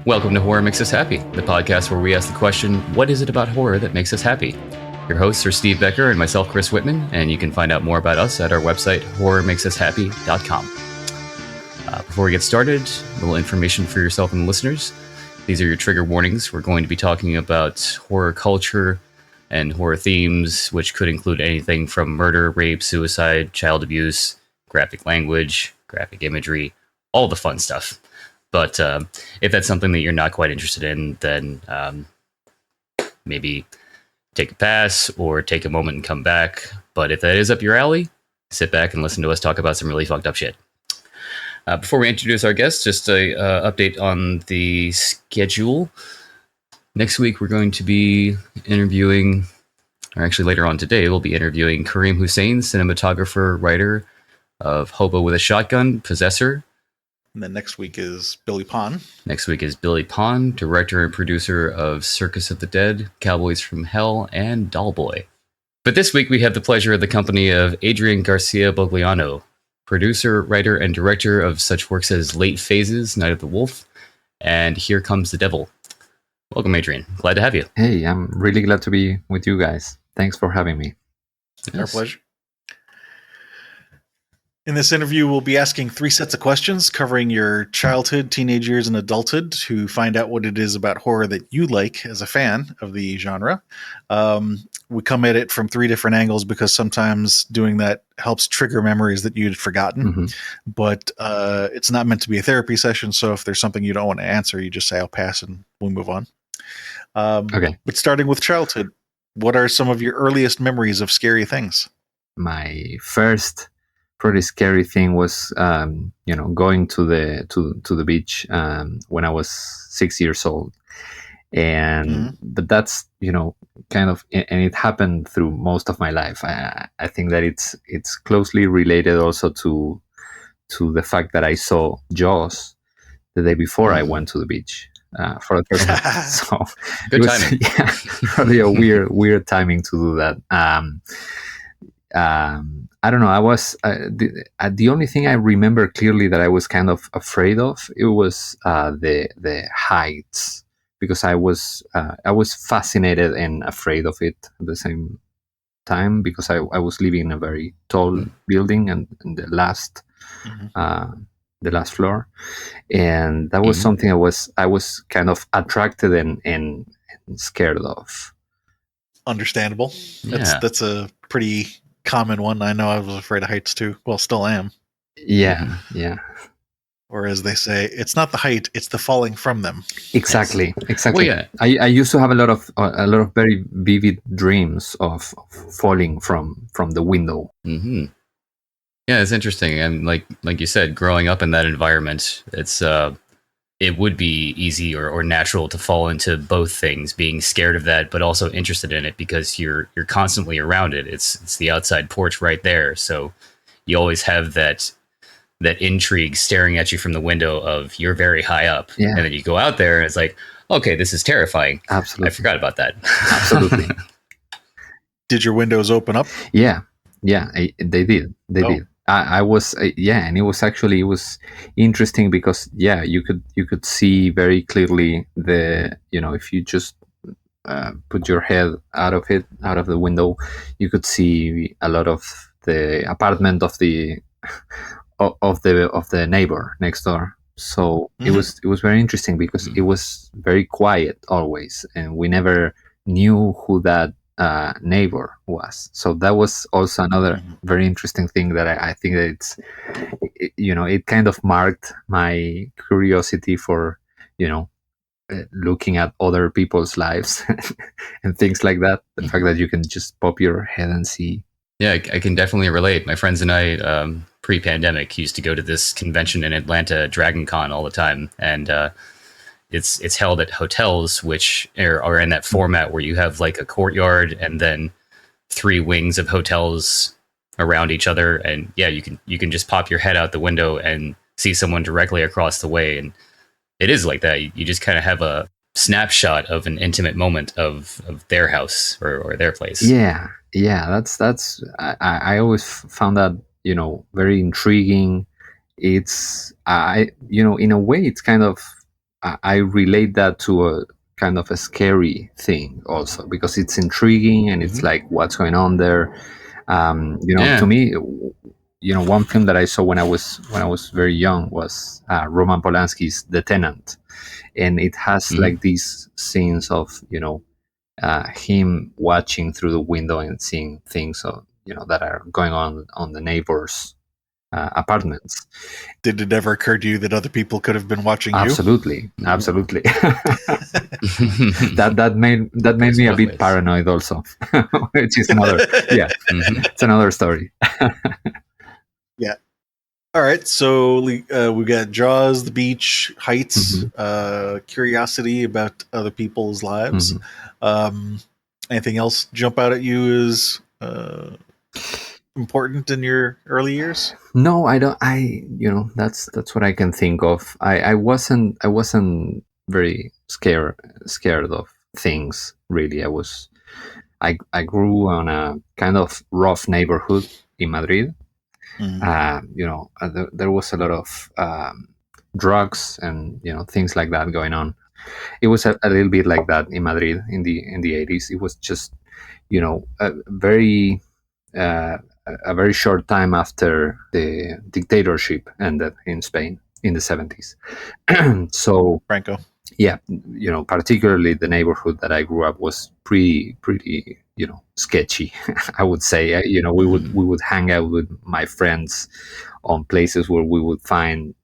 Welcome to Horror Makes Us Happy, the podcast where we ask the question, what is it about horror that makes us happy? Your hosts are Steve Becker and myself, Chris Whitman, and you can find out more about us at our website, horrormakesushappy.com. Before we get started, a little information for yourself and the listeners. These are your trigger warnings. We're going to be talking about horror culture and horror themes, which could include anything from murder, rape, suicide, child abuse, graphic language, graphic imagery, all the fun stuff. But if that's something that you're not quite interested in, then maybe take a pass or take a moment and come back. But if that is up your alley, sit back and listen to us talk about some really fucked up shit. Before we introduce our guests, just a update on the schedule. Next week, we're going to be interviewing, or actually later on today, we'll be interviewing Kareem Hussein, cinematographer, writer of Hobo with a Shotgun, Possessor. And then next week is Billy Pond. Next week is Billy Pond, director and producer of Circus of the Dead, Cowboys from Hell, and Dollboy. But this week we have the pleasure of the company of Adrian Garcia Bogliano, producer, writer, and director of such works as Late Phases, Night of the Wolf, and Here Comes the Devil. Welcome, Adrian. Glad to have you. Hey, I'm really glad to be with you guys. Thanks for having me. Yes. Our pleasure. In this interview, we'll be asking 3 sets of questions covering your childhood, teenage years, and adulthood to find out what it is about horror that you like as a fan of the genre. We come at it from 3 different angles because sometimes doing that helps trigger memories that you'd forgotten. Mm-hmm. But it's not meant to be a therapy session, so if there's something you don't want to answer, you just say, I'll pass, and we'll move on. Okay. But starting with childhood, what are some of your earliest memories of scary things? My first pretty scary thing was, going to the beach when I was 6 years old, and but that's kind of, and it happened through most of my life. I think that it's closely related also to the fact that I saw Jaws the day before I went to the beach for the first time. So good timing. Yeah, probably a weird timing to do that. I don't know. I was the only thing I remember clearly that I was kind of afraid of. It was the heights, because I was fascinated and afraid of it at the same time, because I was living in a very tall building and the last floor, and that was something I was kind of attracted and scared of. Understandable. Yeah. That's a pretty common one. I know I was afraid of heights too. Well, still am. Yeah. Or as they say, it's not the height; it's the falling from them. Exactly. Well, yeah. I used to have a lot of very vivid dreams of falling from the window. Mm-hmm. Yeah, it's interesting. And like you said, growing up in that environment, it would be easy or natural to fall into both things, being scared of that, but also interested in it because you're constantly around it. It's the outside porch right there. So you always have that intrigue staring at you from the window of you're very high up. Yeah. And then you go out there and it's like, okay, this is terrifying. Absolutely. I forgot about that. Absolutely. Did your windows open up? Yeah, they did. They did. I was and it was interesting because you could see very clearly if you just put your head out of the window, you could see a lot of the apartment of the neighbor next door. So it was very interesting because it was very quiet always, and we never knew who that neighbor was. So that was also another very interesting thing that I think that it kind of marked my curiosity for looking at other people's lives and things like that. The fact that you can just pop your head and see. Yeah, I can definitely relate. My friends and I, pre-pandemic, used to go to this convention in Atlanta, Dragon Con, all the time, and it's held at hotels, which are in that format where you have like a courtyard and then 3 wings of hotels around each other, and you can just pop your head out the window and see someone directly across the way, and it is like that. You just kind of have a snapshot of an intimate moment of their house or their place. Yeah, that's I always found that very intriguing. It's in a way it's kind of I relate that to a kind of a scary thing also, because it's intriguing and it's like what's going on there. To me, one film that I saw when I was very young was Roman Polanski's The Tenant, and it has like these scenes of him watching through the window and seeing things that are going on the neighbors' apartments. Did it ever occur to you that other people could have been watching you? Absolutely. that made me a bit paranoid also, which is another it's another story. Yeah. All right. So we got Jaws, the beach, heights, curiosity about other people's lives. Anything else jump out at you as important in your early years? No, I don't. That's what I can think of. I wasn't very scared of things, really. I grew on a kind of rough neighborhood in Madrid. There was a lot of drugs and things like that going on. It was a little bit like that in Madrid in the 80s. It was just a very short time after the dictatorship ended in Spain in the 70s. So Franco. Yeah, particularly the neighborhood that I grew up was pretty sketchy. I would say. We would hang out with my friends on places where we would find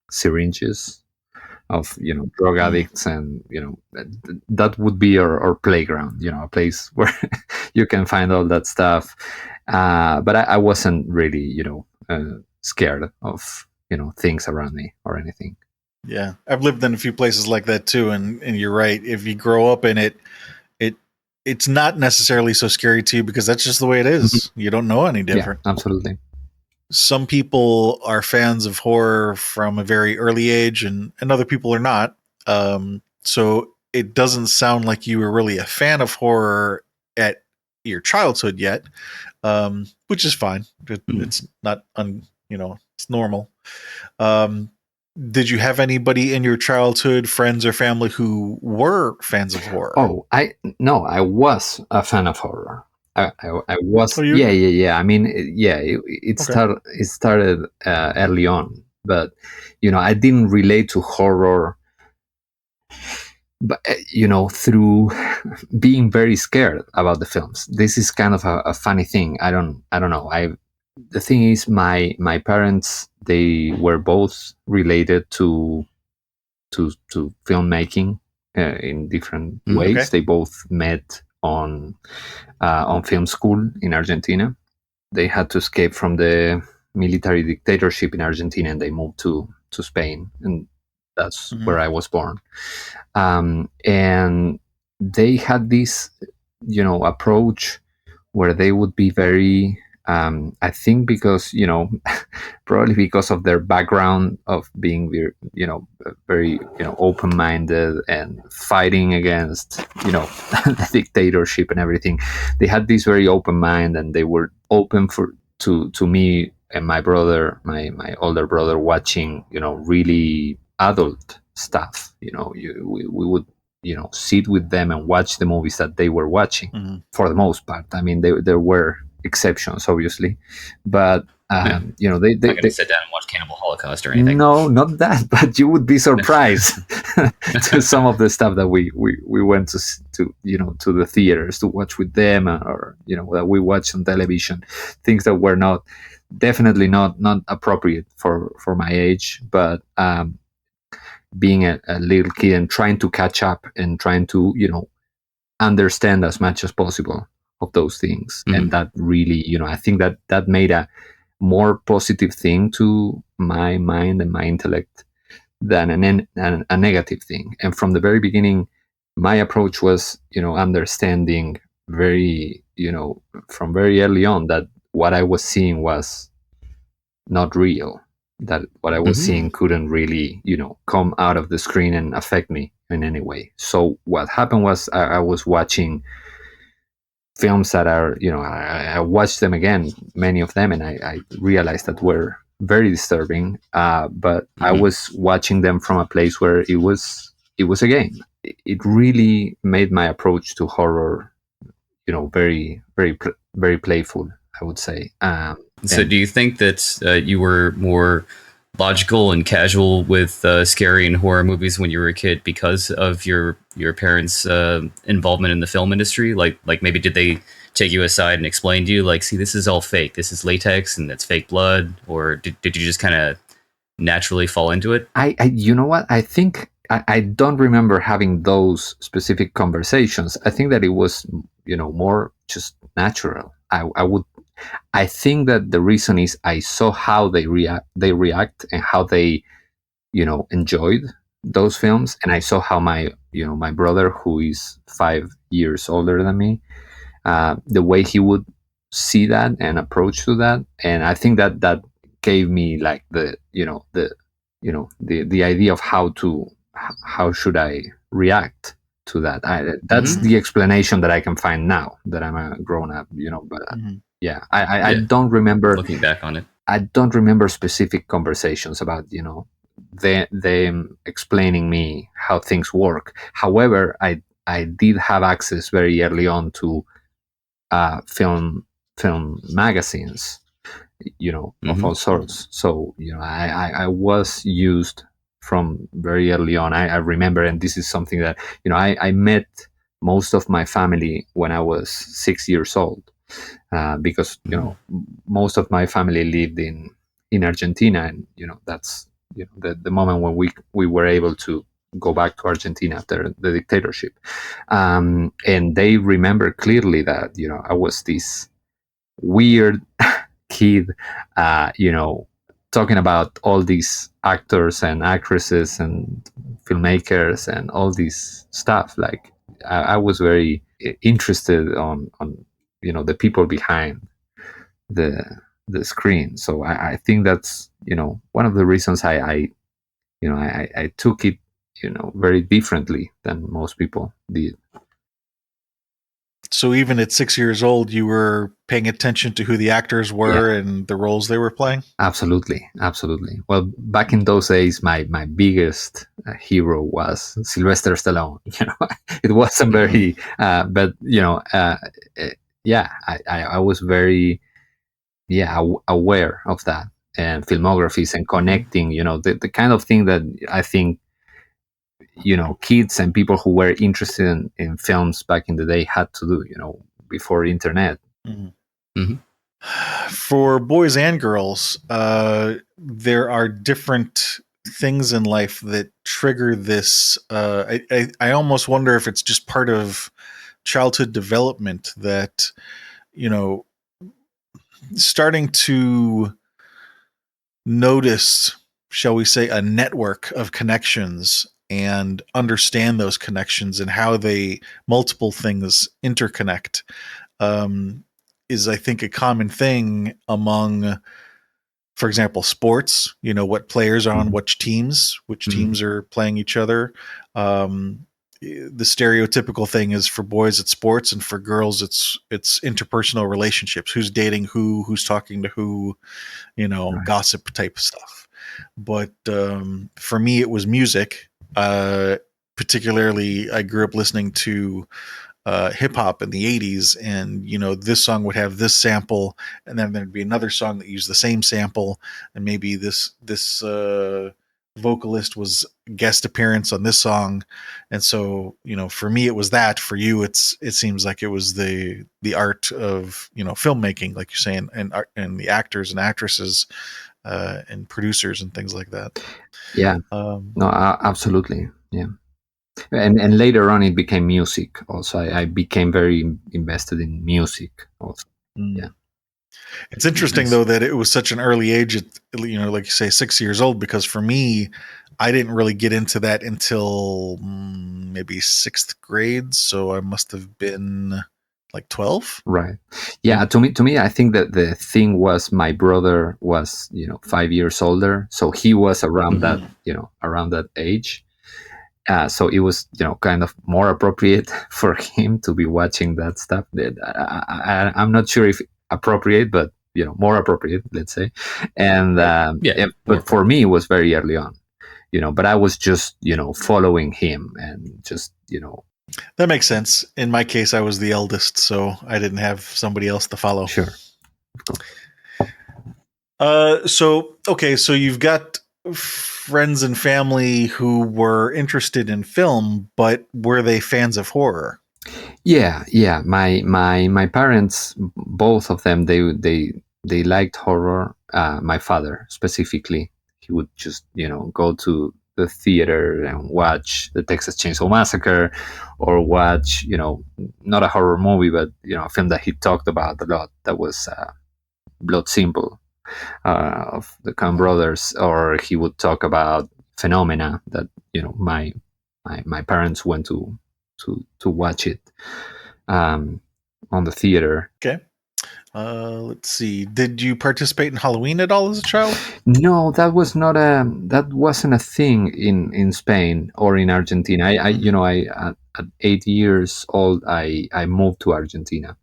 syringes of drug addicts, and that would be our playground. A place where you can find all that stuff. But I wasn't really scared of things around me or anything. Yeah, I've lived in a few places like that too, and you're right. If you grow up in it's not necessarily so scary to you because that's just the way it is. You don't know any different. Yeah, absolutely. Some people are fans of horror from a very early age, and other people are not. So it doesn't sound like you were really a fan of horror at your childhood yet, which is fine. It's not it's normal. Did you have anybody in your childhood, friends or family, who were fans of horror? I was a fan of horror. I was. Oh, yeah. I mean, it started early on, but I didn't relate to horror, but through being very scared about the films. This is kind of a funny thing. I don't know. The thing is, my parents, they were both related to filmmaking in different ways. Okay. They both met on film school in Argentina. They had to escape from the military dictatorship in Argentina, and they moved to Spain, and that's where I was born. And they had this, approach where they would be very, I think because, probably because of their background of being, very, open-minded and fighting against, the dictatorship and everything. They had this very open mind, and they were open to me and my brother, my older brother, watching, really adult stuff. We would sit with them and watch the movies that they were watching for the most part. I mean, there were exceptions, obviously, but they not going to sit down and watch Cannibal Holocaust or anything. No, not that, but you would be surprised to some of the stuff that we went to the theaters to watch with them, or that we watched on television, things that were definitely not appropriate for my age, but being a little kid and trying to catch up and trying to understand as much as possible of those things. And that really, I think that made a more positive thing to my mind and my intellect than a negative thing. And from the very beginning, my approach was understanding very from very early on that what I was seeing was not real, that what I was seeing couldn't really come out of the screen and affect me in any way. So what happened was I was watching films that are, I watched them again, many of them, and I realized that were very disturbing. But I was watching them from a place where it was a game. It really made my approach to horror, very, very, very playful, I would say. So do you think that you were more logical and casual with scary and horror movies when you were a kid because of your parents' involvement in the film industry? Like maybe did they take you aside and explain to you, like, see, this is all fake, this is latex and that's fake blood, or did you just kind of naturally fall into it? I you know what? I think I don't remember having those specific conversations. I think that it was, more just natural. I think that the reason is I saw how they react and how they, enjoyed those films, and I saw how my brother, who is 5 years older than me, the way he would see that and approach to that, and I think that gave me like the idea of how should I react to that. That's the explanation that I can find now that I'm a grown up, but yeah, I don't remember, looking back on it, I don't remember specific conversations about, them explaining me how things work. However, I did have access very early on to film magazines, of all sorts. So, I was used from very early on. I remember, and this is something that, I met most of my family when I was 6 years old, because, most of my family lived in Argentina, and, that's, the moment when we were able to go back to Argentina after the dictatorship. And they remember clearly that, I was this weird kid, talking about all these actors and actresses and filmmakers and all this stuff. Like, I was very interested on the people behind the screen. So I think that's, one of the reasons I took it, very differently than most people did. So even at 6 years old, you were paying attention to who the actors were and the roles they were playing? Absolutely. Well, back in those days, my biggest hero was Sylvester Stallone. It wasn't very, but I was very, aware of that, and filmographies and connecting, the kind of thing that I think, kids and people who were interested in films back in the day had to do, before internet. For boys and girls, there are different things in life that trigger this. I almost wonder if it's just part of childhood development that, starting to notice, shall we say, a network of connections and understand those connections and how multiple things interconnect, is, I think, a common thing among, for example, sports. What players are on which teams are playing each other. The stereotypical thing is, for boys it's sports, and for girls it's interpersonal relationships. Who's dating who's talking to who, Right. Gossip type stuff. But for me, it was music. Particularly, I grew up listening to hip hop in the 80s, and this song would have this sample, and then there'd be another song that used the same sample, and maybe this vocalist was guest appearance on this song. And so, for me it was that. For you, it seems like it was the art of, filmmaking, like you're saying, and art, and the actors and actresses, and producers and things like that. No, absolutely. Yeah. And later on it became music also. I became very invested in music also. Yeah. It's interesting, though, that it was such an early age, like you say, 6 years old, because for me, I didn't really get into that until maybe 6th grade. So I must have been like 12. Right. Yeah. To me, I think that the thing was my brother was, 5 years older. So he was around that, around that age. So it was, kind of more appropriate for him to be watching that stuff. That I'm not sure if appropriate, but more appropriate, let's say. And but for me, it was very early on. But I was just following him and just That makes sense. In my case, I was the eldest, so I didn't have somebody else to follow. Sure. So you've got friends and family who were interested in film, but were they fans of horror? Yeah. My parents, both of them, they liked horror. My father specifically, he would just go to the theater and watch the Texas Chainsaw Massacre, or watch not a horror movie, but a film that he talked about a lot. That was Blood Simple, of the Coen brothers, or he would talk about Phenomena that my parents went to watch it on the theater. Okay. Let's see. Did you participate in Halloween at all as a child? No, that wasn't a thing in Spain or in Argentina. I at 8 years old, I moved to Argentina,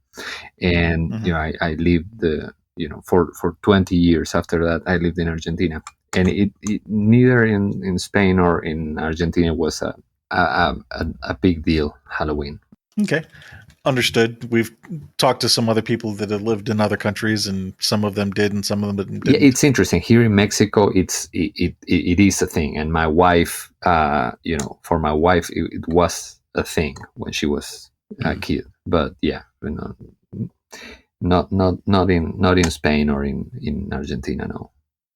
and I lived for 20 years after that. I lived in Argentina, and it neither in Spain or in Argentina was a big deal, Halloween. Okay. Understood. We've talked to some other people that have lived in other countries, and some of them did, and some of them didn't. Yeah, it's interesting. Here in Mexico, it is a thing, and my wife, for my wife, it was a thing when she was a kid. But yeah, not in Spain or in Argentina. No.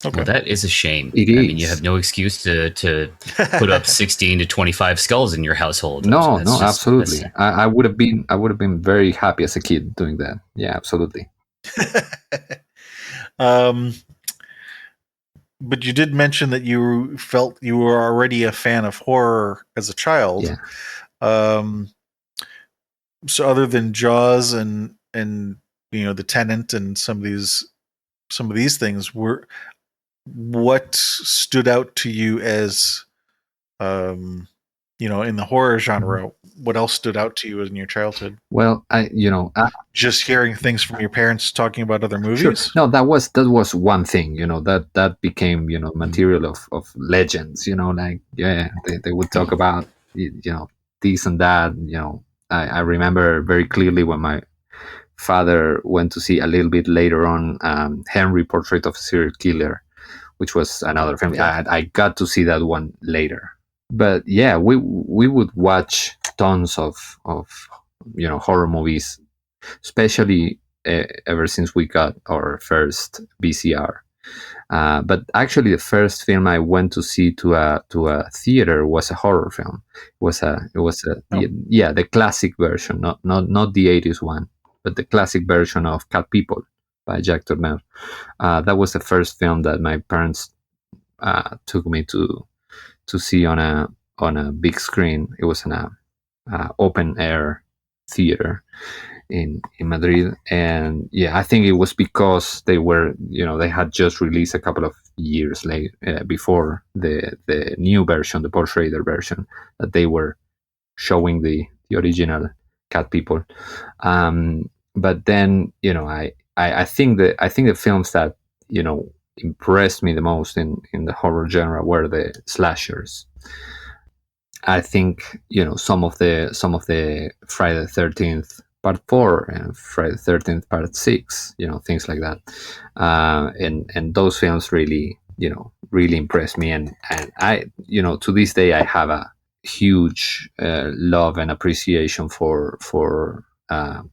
Okay. Well, that is a shame. It is. I mean, you have no excuse to put up 16 to 25 skulls in your household. No, absolutely. I would have been very happy as a kid doing that. Yeah, absolutely. But you did mention that you felt you were already a fan of horror as a child. Yeah. So other than Jaws and The Tenant and some of these things, what stood out to you as in the horror genre? What else stood out to you in your childhood? Well, just hearing things from your parents talking about other movies. Sure. No, that was one thing. That became material of legends. They would talk about this and that. I remember very clearly when my father went to see a little bit later on Henry, Portrait of a Serial Killer, which was another film. Yeah. I got to see that one later. But yeah, we would watch tons of horror movies, especially ever since we got our first VCR. But actually, the first film I went to see to a theater was a horror film. The classic version, not the 80s one, but the classic version of Cat People by Jack Turner. That was the first film that my parents took me to see on a big screen. It was in a open air theater in Madrid, and yeah, I think it was because they had just released a couple of years before the new version, the Paul Schrader version, that they were showing the original Cat People. But then I think the films that impressed me the most in the horror genre were the slashers. I think some of the Friday the 13th Part 4 and Friday the 13th Part 6, things like that, and those films really impressed me, and I to this day I have a huge love and appreciation for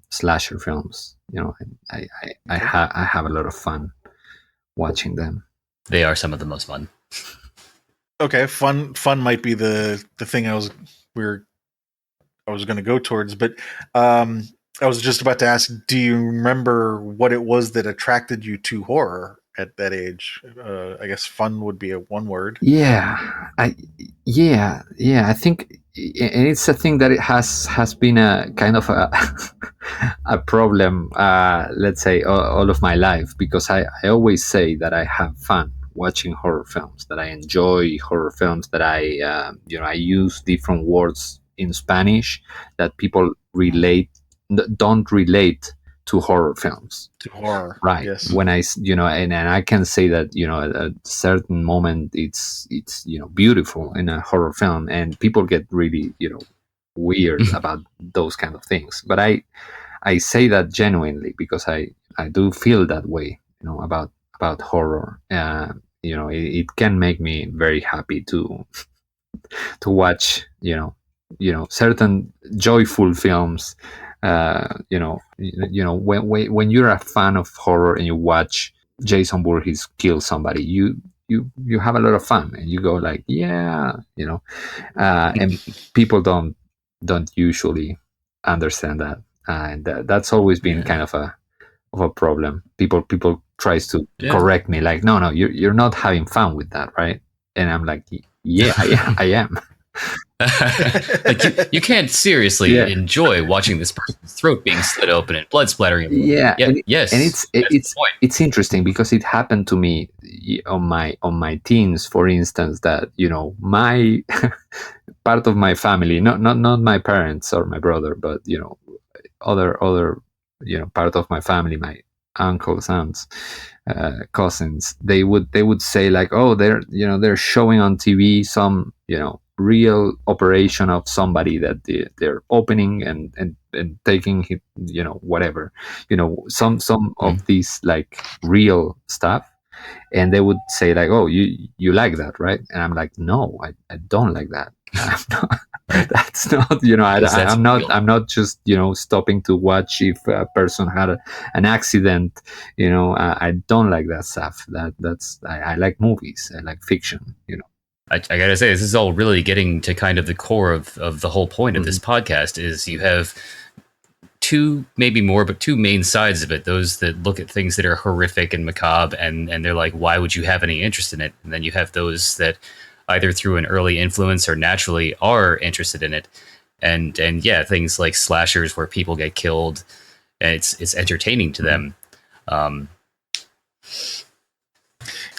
slasher films. I have a lot of fun watching them. They are some of the most fun. Okay, fun might be the thing I was going to go towards, but I was just about to ask, do you remember what it was that attracted you to horror at that age? I guess fun would be one word. Yeah, I think, and it's a thing that it has been a kind of a problem, let's say, all of my life, because I always say that I have fun watching horror films, that I enjoy horror films, that I use different words in Spanish that people don't relate to horror films. To horror, Right. yes. When and I can say that, at a certain moment it's beautiful in a horror film, and people get really, weird about those kind of things. But I say that genuinely, because I do feel that way, about horror. It can make me very happy to watch, certain joyful films. When you're a fan of horror and you watch Jason Voorhees kill somebody, you have a lot of fun, and you go like, yeah, and people don't usually understand that, and that's always been kind of a problem. People tries to correct me, like, no, you're not having fun with that, right? And I'm like, yeah, I am. Like you can't seriously enjoy watching this person's throat being slit open and blood splattering everywhere. And yes, it's interesting, because it happened to me on my teens, for instance, that my part of my family, not my parents or my brother, but other part of my family, my uncles, aunts, cousins, they would say like, oh, they're showing on TV some real operation of somebody that they're opening and taking whatever, some of these like real stuff. And they would say like, oh, you like that, right? And I'm like, no, I don't like that. I'm not, that's not, I'm not just stopping to watch if a person had an accident. I don't like that stuff. I like movies, I like fiction. I gotta say, this is all really getting to kind of the core of the whole point of this podcast. Is you have two, maybe more, but two main sides of it. Those that look at things that are horrific and macabre, and they're like, why would you have any interest in it? And then you have those that either through an early influence or naturally are interested in it. And yeah, things like slashers where people get killed, and it's entertaining to them.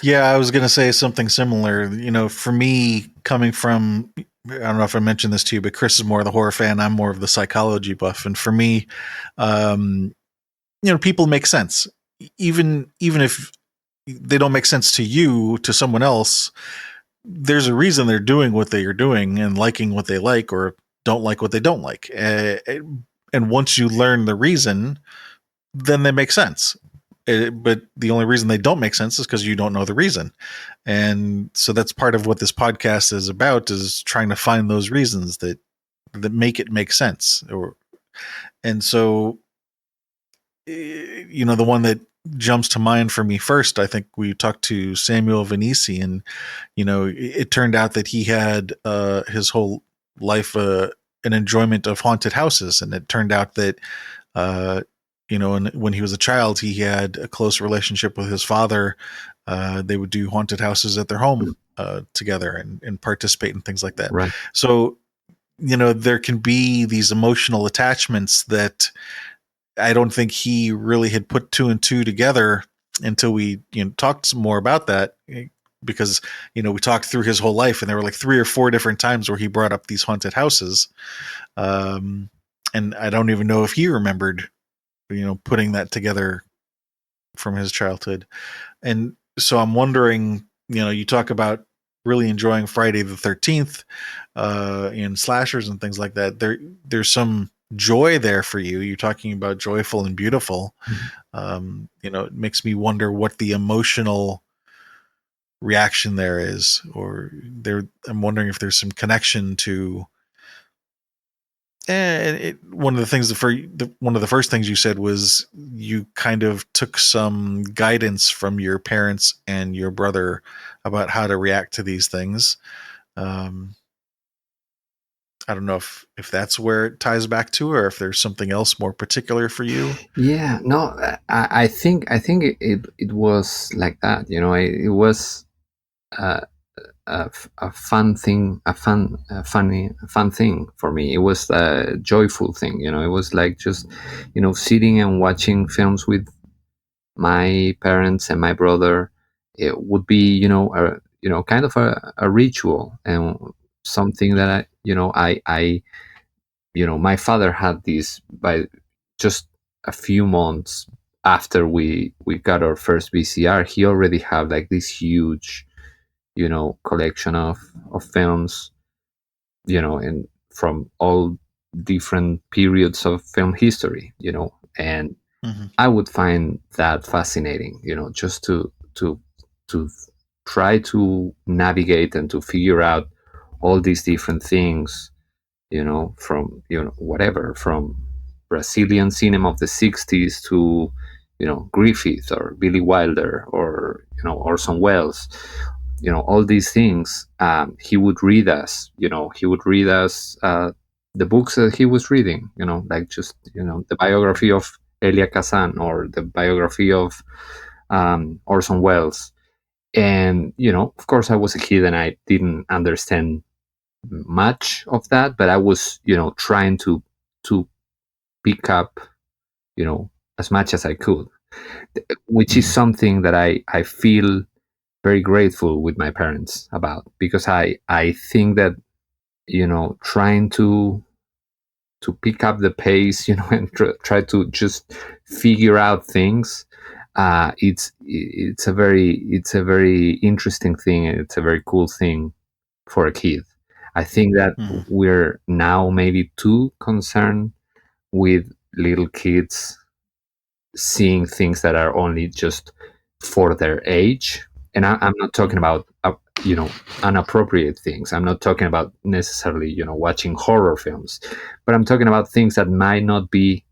Yeah, I was going to say something similar. For me, coming from, I don't know if I mentioned this to you, but Chris is more the horror fan. I'm more of the psychology buff. And for me, people make sense. Even if they don't make sense to you, to someone else, there's a reason they're doing what they are doing and liking what they like or don't like what they don't like. And once you learn the reason, then they make sense. But the only reason they don't make sense is because you don't know the reason. And so that's part of what this podcast is about, is trying to find those reasons that make it make sense. And so, the one that jumps to mind for me first, I think we talked to Samuel Venisi, and, it turned out that he had his whole life an enjoyment of haunted houses. And it turned out that and when he was a child, he had a close relationship with his father. They would do haunted houses at their home together and participate in things like that. Right. So, there can be these emotional attachments that I don't think he really had put two and two together until we talked some more about that. Because, we talked through his whole life, and there were like 3 or 4 different times where he brought up these haunted houses. And I don't even know if he remembered putting that together from his childhood. And so I'm wondering, you talk about really enjoying Friday the 13th and slashers and things like that. There's some joy there for you. You're talking about joyful and beautiful. It makes me wonder what the emotional reaction there is, I'm wondering if there's some connection to. And one of the first things you said was you kind of took some guidance from your parents and your brother about how to react to these things. I don't know if that's where it ties back to, or if there's something else more particular for you. Yeah, no, I think it was like that. It was a fun thing, a fun thing for me. It was a joyful thing. It was like just, sitting and watching films with my parents and my brother, it would be, kind of a ritual, and something that my father had this by just a few months after we got our first VCR. He already had like this huge, collection of films, and from all different periods of film history, and Mm-hmm. I would find that fascinating, just to try to navigate and to figure out all these different things, from whatever, from Brazilian cinema of the '60s to Griffith or Billy Wilder or Orson Welles, all these things. He would read us, the books that he was reading, like just the biography of Elia Kazan or the biography of Orson Welles. And of course, I was a kid and I didn't understand much of that, but I was trying to pick up as much as I could, which is something that I feel very grateful with my parents about, because I think that trying to pick up the pace, and try to just figure out things, it's a very interesting thing, and it's a very cool thing for a kid. I think that Mm-hmm. we're now maybe too concerned with little kids seeing things that are only just for their age. And I'm not talking about inappropriate things. I'm not talking about necessarily watching horror films, but I'm talking about things that might not be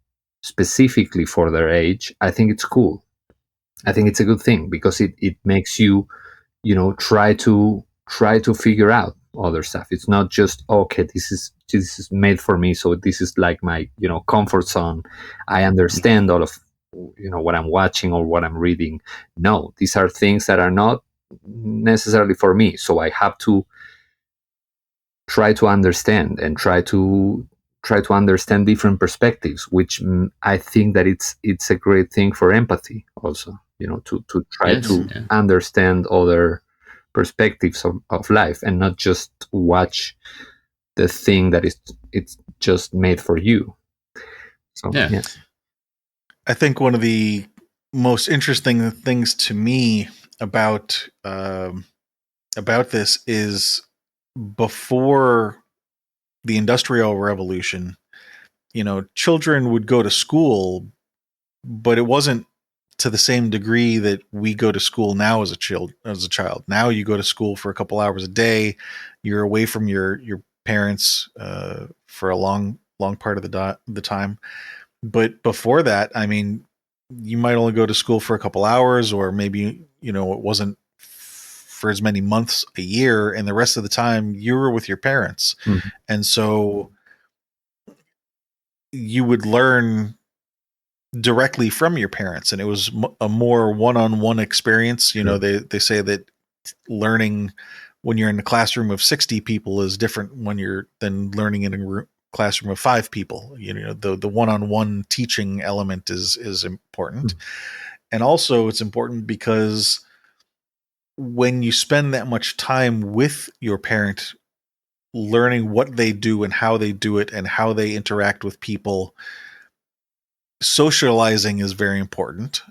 specifically for their age. I think it's cool. I think it's a good thing, because it makes you try to figure out other stuff. It's not just, okay, this is made for me, so this is like my comfort zone. I understand all of what I'm watching or what I'm reading. No, these are things that are not necessarily for me, so I have to try to understand and try to understand different perspectives, which I think that it's a great thing for empathy also, to try Yes, to yeah. understand other perspectives of life, and not just watch the thing that it's just made for you. So Yeah. yeah. I think one of the most interesting things to me about this is, before the Industrial Revolution, children would go to school, but it wasn't to the same degree that we go to school now as a child. Now you go to school for a couple hours a day. You're away from your parents for a long part of the time. But before that, I mean, you might only go to school for a couple hours, or maybe it wasn't for as many months a year, and the rest of the time you were with your parents. Mhm. And so you would learn directly from your parents, and it was a more one-on-one experience. Sure. They say that learning when you're in a classroom of 60 people is different than learning in a classroom of 5 people. The one-on-one teaching element is important. And also it's important because when you spend that much time with your parent, learning what they do and how they do it and how they interact with people, socializing is very important,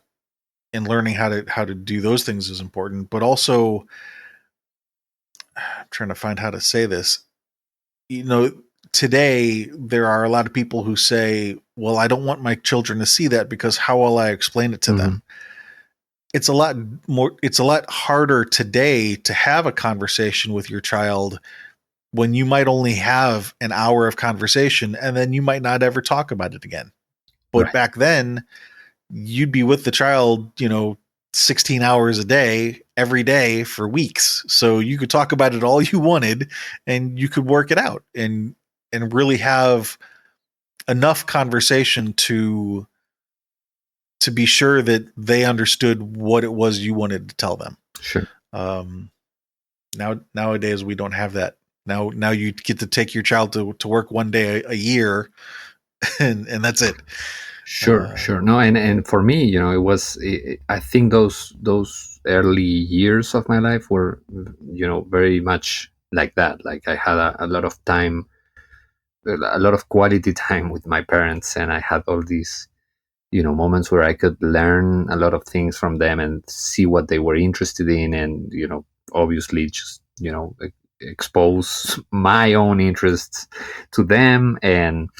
and learning how to do those things is important. But also, I'm trying to find how to say this. Today there are a lot of people who say, well, I don't want my children to see that, because how will I explain it to them? It's a lot harder today to have a conversation with your child when you might only have an hour of conversation, and then you might not ever talk about it again. But Right. back then, you'd be with the child, 16 hours a day, every day for weeks. So you could talk about it all you wanted, and you could work it out, and really have enough conversation to be sure that they understood what it was you wanted to tell them. Sure. Nowadays we don't have that. Now you get to take your child to work one day a year, and that's it. Sure. No, and for me, it was. I think those early years of my life were, very much like that. Like I had a lot of time, a lot of quality time with my parents, and I had all these, moments where I could learn a lot of things from them and see what they were interested in, and obviously just expose my own interests to them and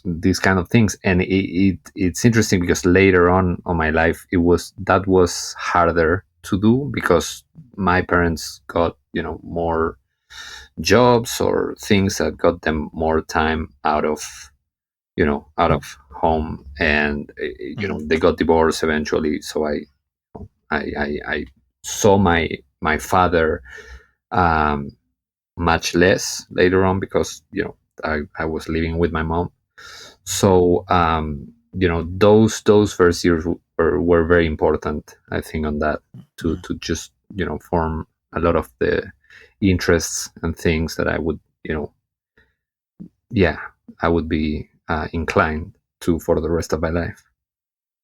these kind of things. And it's interesting because later on my life that was harder to do because my parents got more jobs or things that got them more time out of home, and they got divorced eventually. So I saw my father much less later on because I was living with my mom. So those first years were very important, I think, on that to just form a lot of the interests and things that I would I would be inclined to for the rest of my life.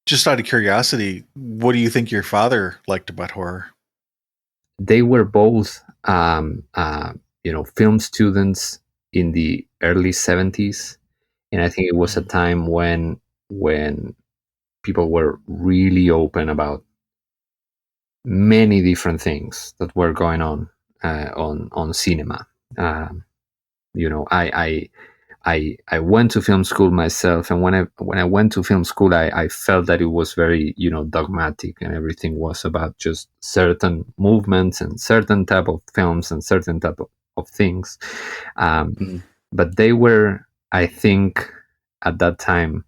Just out of curiosity, what do you think your father liked about horror? They were both film students in the early 70s, and I think it was a time when people were really open about many different things that were going on cinema. I went to film school myself, and when I went to film school, I felt that it was very dogmatic, and everything was about just certain movements and certain type of films and certain type of things. But they were, I think, at that time,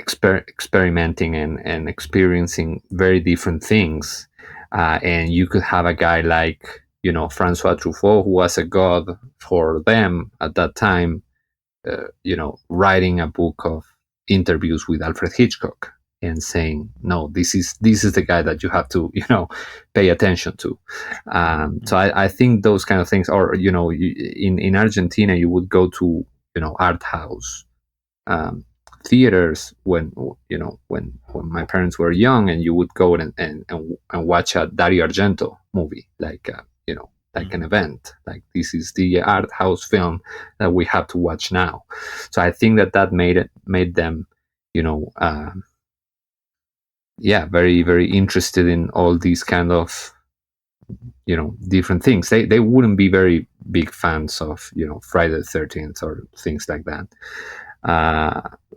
experimenting and experiencing very different things. And you could have a guy like Francois Truffaut, who was a god for them at that time, writing a book of interviews with Alfred Hitchcock and saying, no, this is the guy that you have to pay attention to. So I think those kind of things, or in Argentina you would go to art house theaters when my parents were young, and you would go and watch a Dario Argento movie, like an event, like this is the art house film that we have to watch now. So I think that made them very, very interested in all these kind of different things. They wouldn't be very big fans of Friday the 13th or things like that,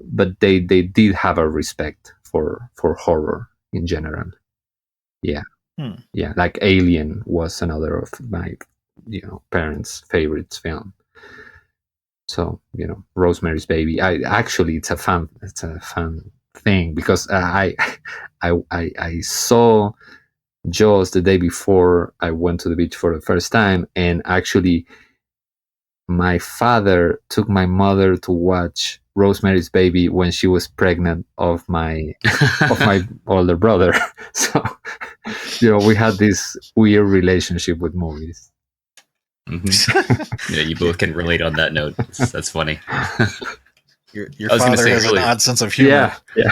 but they did have a respect for horror in general. Like Alien was another of my parents' favorites film. So Rosemary's Baby, it's a fun thing because I saw Jaws the day before I went to the beach for the first time, and actually my father took my mother to watch Rosemary's Baby when she was pregnant of my older brother. So we had this weird relationship with movies. Mm-hmm. Yeah, you both can relate on that note. That's funny. Your father has an odd sense of humor. Yeah.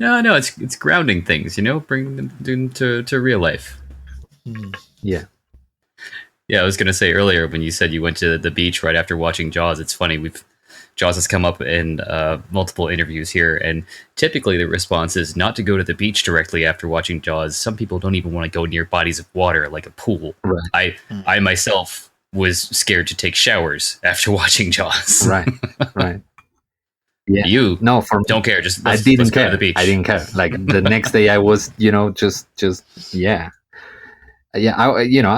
No, it's grounding things, bringing them to real life. Yeah. Yeah, I was gonna say earlier when you said you went to the beach right after watching Jaws. It's funny, Jaws has come up in multiple interviews here, and typically the response is not to go to the beach directly after watching Jaws. Some people don't even want to go near bodies of water, like a pool. Right. I myself was scared to take showers after watching Jaws. Right. Yeah. You don't care. Just I didn't care. Go to the beach. I didn't care. Like the next day, I was, I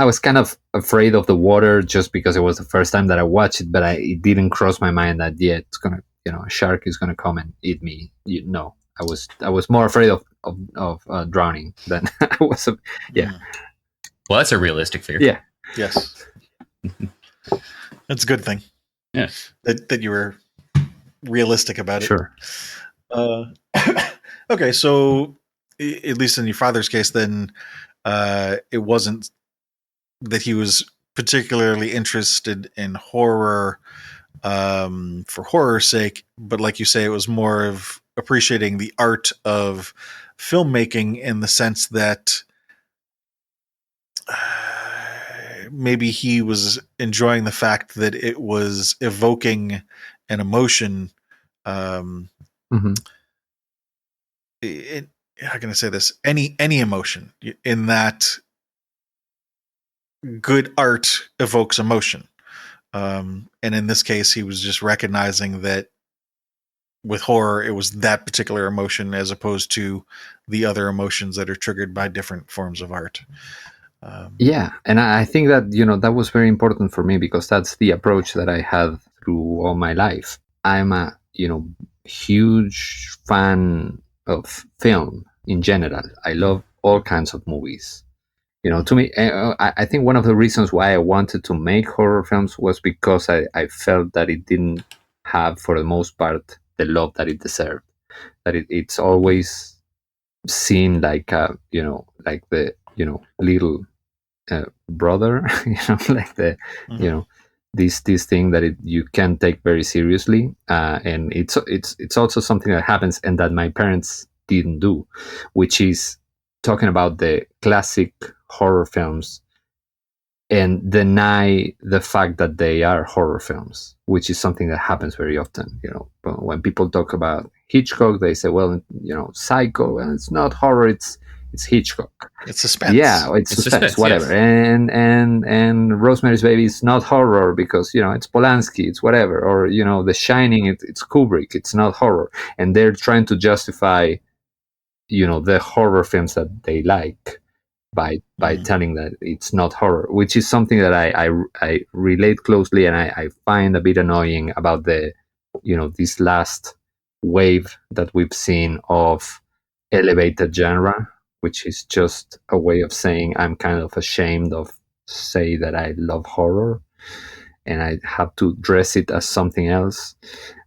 was kind of afraid of the water just because it was the first time that I watched it, but it didn't cross my mind that it's gonna, a shark is gonna come and eat me. I was more afraid of drowning than I was. Well, that's a realistic fear. Yeah. Yes. That's a good thing. Yeah. That you were realistic about it. Sure. Okay, so at least in your father's case, then it wasn't that he was particularly interested in horror for horror's sake, but like you say, it was more of appreciating the art of filmmaking in the sense that maybe he was enjoying the fact that it was evoking an emotion. Mm-hmm. How can I say this? Any emotion in that good art evokes emotion. And in this case, he was just recognizing that with horror, it was that particular emotion as opposed to the other emotions that are triggered by different forms of art. Yeah, and I think that that was very important for me because that's the approach that I had through all my life. I'm a huge fan of film in general. I love all kinds of movies. To me, I think one of the reasons why I wanted to make horror films was because I felt that it didn't have, for the most part, the love that it deserved. That it's always seen like like the little brother, like the this thing that you can take very seriously, and it's also something that happens and that my parents didn't do, which is talking about the classic horror films and deny the fact that they are horror films, which is something that happens very often. When people talk about Hitchcock, they say, well, Psycho, well, it's not horror, it's Hitchcock. It's suspense. Yeah, it's suspense, whatever. Yes. And Rosemary's Baby is not horror because it's Polanski, it's whatever. Or The Shining, it's Kubrick, it's not horror. And they're trying to justify the horror films that they like by telling that it's not horror, which is something that I relate closely, and I find a bit annoying about the this last wave that we've seen of elevated genre, which is just a way of saying I'm kind of ashamed of say that I love horror and I have to dress it as something else,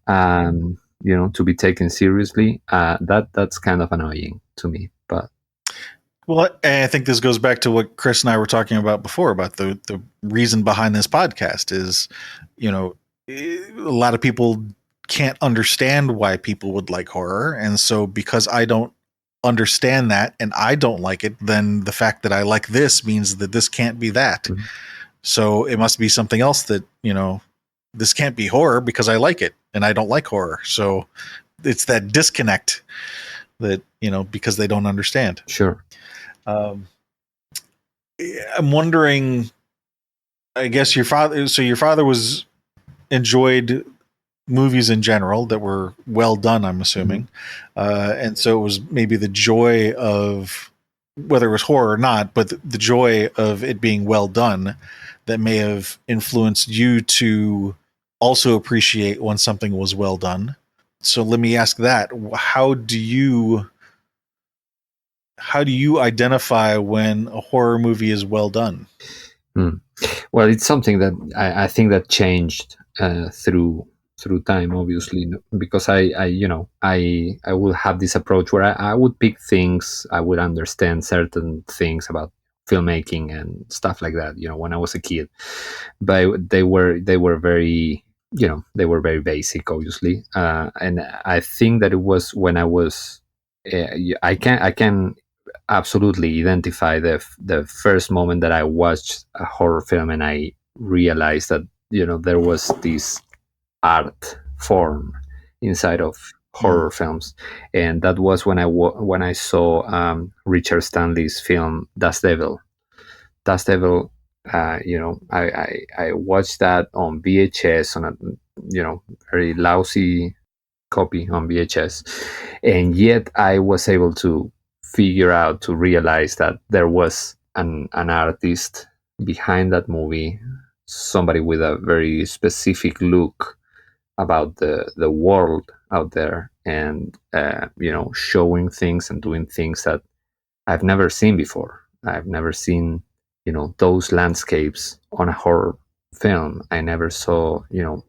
to be taken seriously. That's kind of annoying to me, but well, I think this goes back to what Chris and I were talking about before about the reason behind this podcast is, a lot of people can't understand why people would like horror. And so because I don't understand that and I don't like it, then the fact that I like this means that this can't be that. Mm-hmm. So it must be something else that, this can't be horror because I like it and I don't like horror. So it's that disconnect that, because they don't understand. Sure. I'm wondering, I guess your father was enjoyed movies in general that were well done, I'm assuming. Mm-hmm. And so it was maybe the joy of, whether it was horror or not, but the joy of it being well done that may have influenced you to also appreciate when something was well done. So let me ask that. How do you identify when a horror movie is well done? Well, it's something that I think that changed through time, obviously, because I would have this approach where I would pick things, I would understand certain things about filmmaking and stuff like that, when I was a kid, but they were very they were very basic, obviously, and I think that it was when I was I can absolutely identify the first moment that I watched a horror film and I realized that there was this art form inside of horror films, and that was when I saw Richard Stanley's film Das Devil. I watched that on VHS on a very lousy copy on VHS, and yet I was able to realize that there was an artist behind that movie, somebody with a very specific look about the world out there, and showing things and doing things that I've never seen before. I've never seen those landscapes on a horror film. I never saw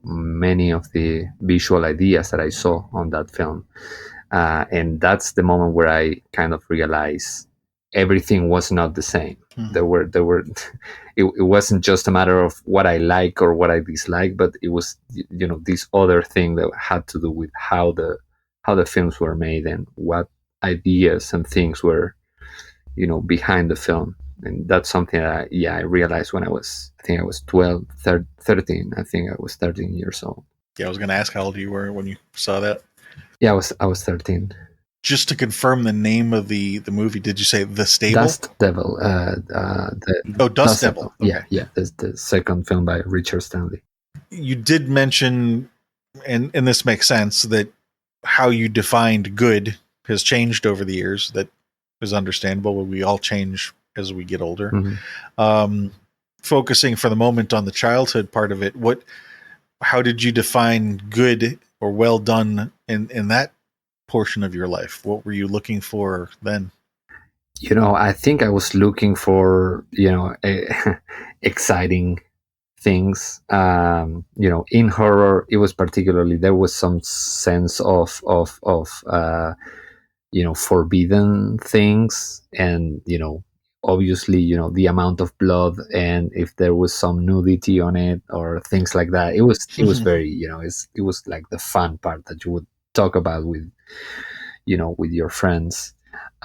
many of the visual ideas that I saw on that film, and that's the moment where I kind of realize everything was not the same. Mhm. There were it wasn't just a matter of what I like or what I dislike, but it was, this other thing that had to do with how the films were made and what ideas and things were, behind the film. And that's something that I realized when I think I was 12, 13. I think I was 13 years old. Yeah, I was going to ask how old you were when you saw that. Yeah, I was 13. Just to confirm the name of the movie, did you say The Stable? Dust Devil. Dust Devil. Yeah, Okay. yeah. That's the second film by Richard Stanley. You did mention, and this makes sense, that how you defined good has changed over the years. That is understandable. We all change as we get older. Mm-hmm. Focusing for the moment on the childhood part of it, how did you define good or well done in that portion of your life? What were you looking for then? I think I was looking for, exciting things. In horror, it was particularly, there was some sense of forbidden things, and obviously, the amount of blood, and if there was some nudity on it or things like that. It was very, it was like the fun part that you would talk about with your friends.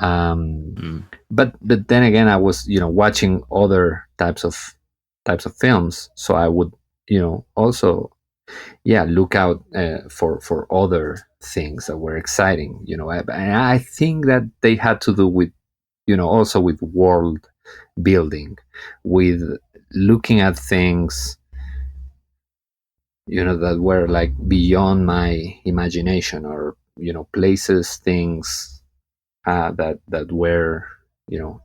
But then again, I was watching other types of films, so I would also look out for other things that were exciting. I think that they had to do with also with world building, with looking at things that were like beyond my imagination, or places, things that were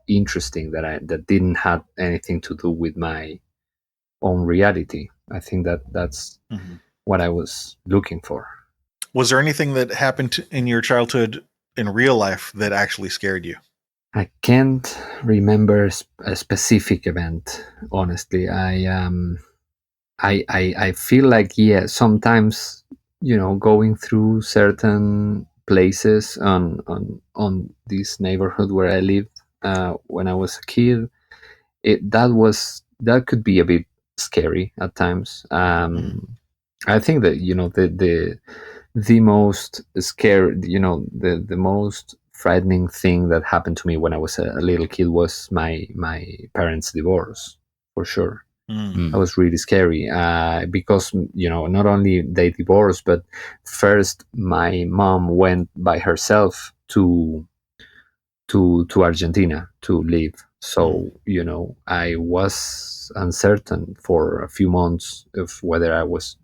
interesting, that didn't have anything to do with my own reality. I think that's what I was looking for. Was there anything that happened in your childhood in real life that actually scared you? I can't remember a specific event, honestly. I feel like, sometimes going through certain places on this neighborhood where I lived when I was a kid, that could be a bit scary at times. I think that the most scary, the most frightening thing that happened to me when I was a little kid was my parents' divorce, for sure. That was really scary because not only they divorced, but first my mom went by herself to Argentina to live. So I was uncertain for a few months of whether I was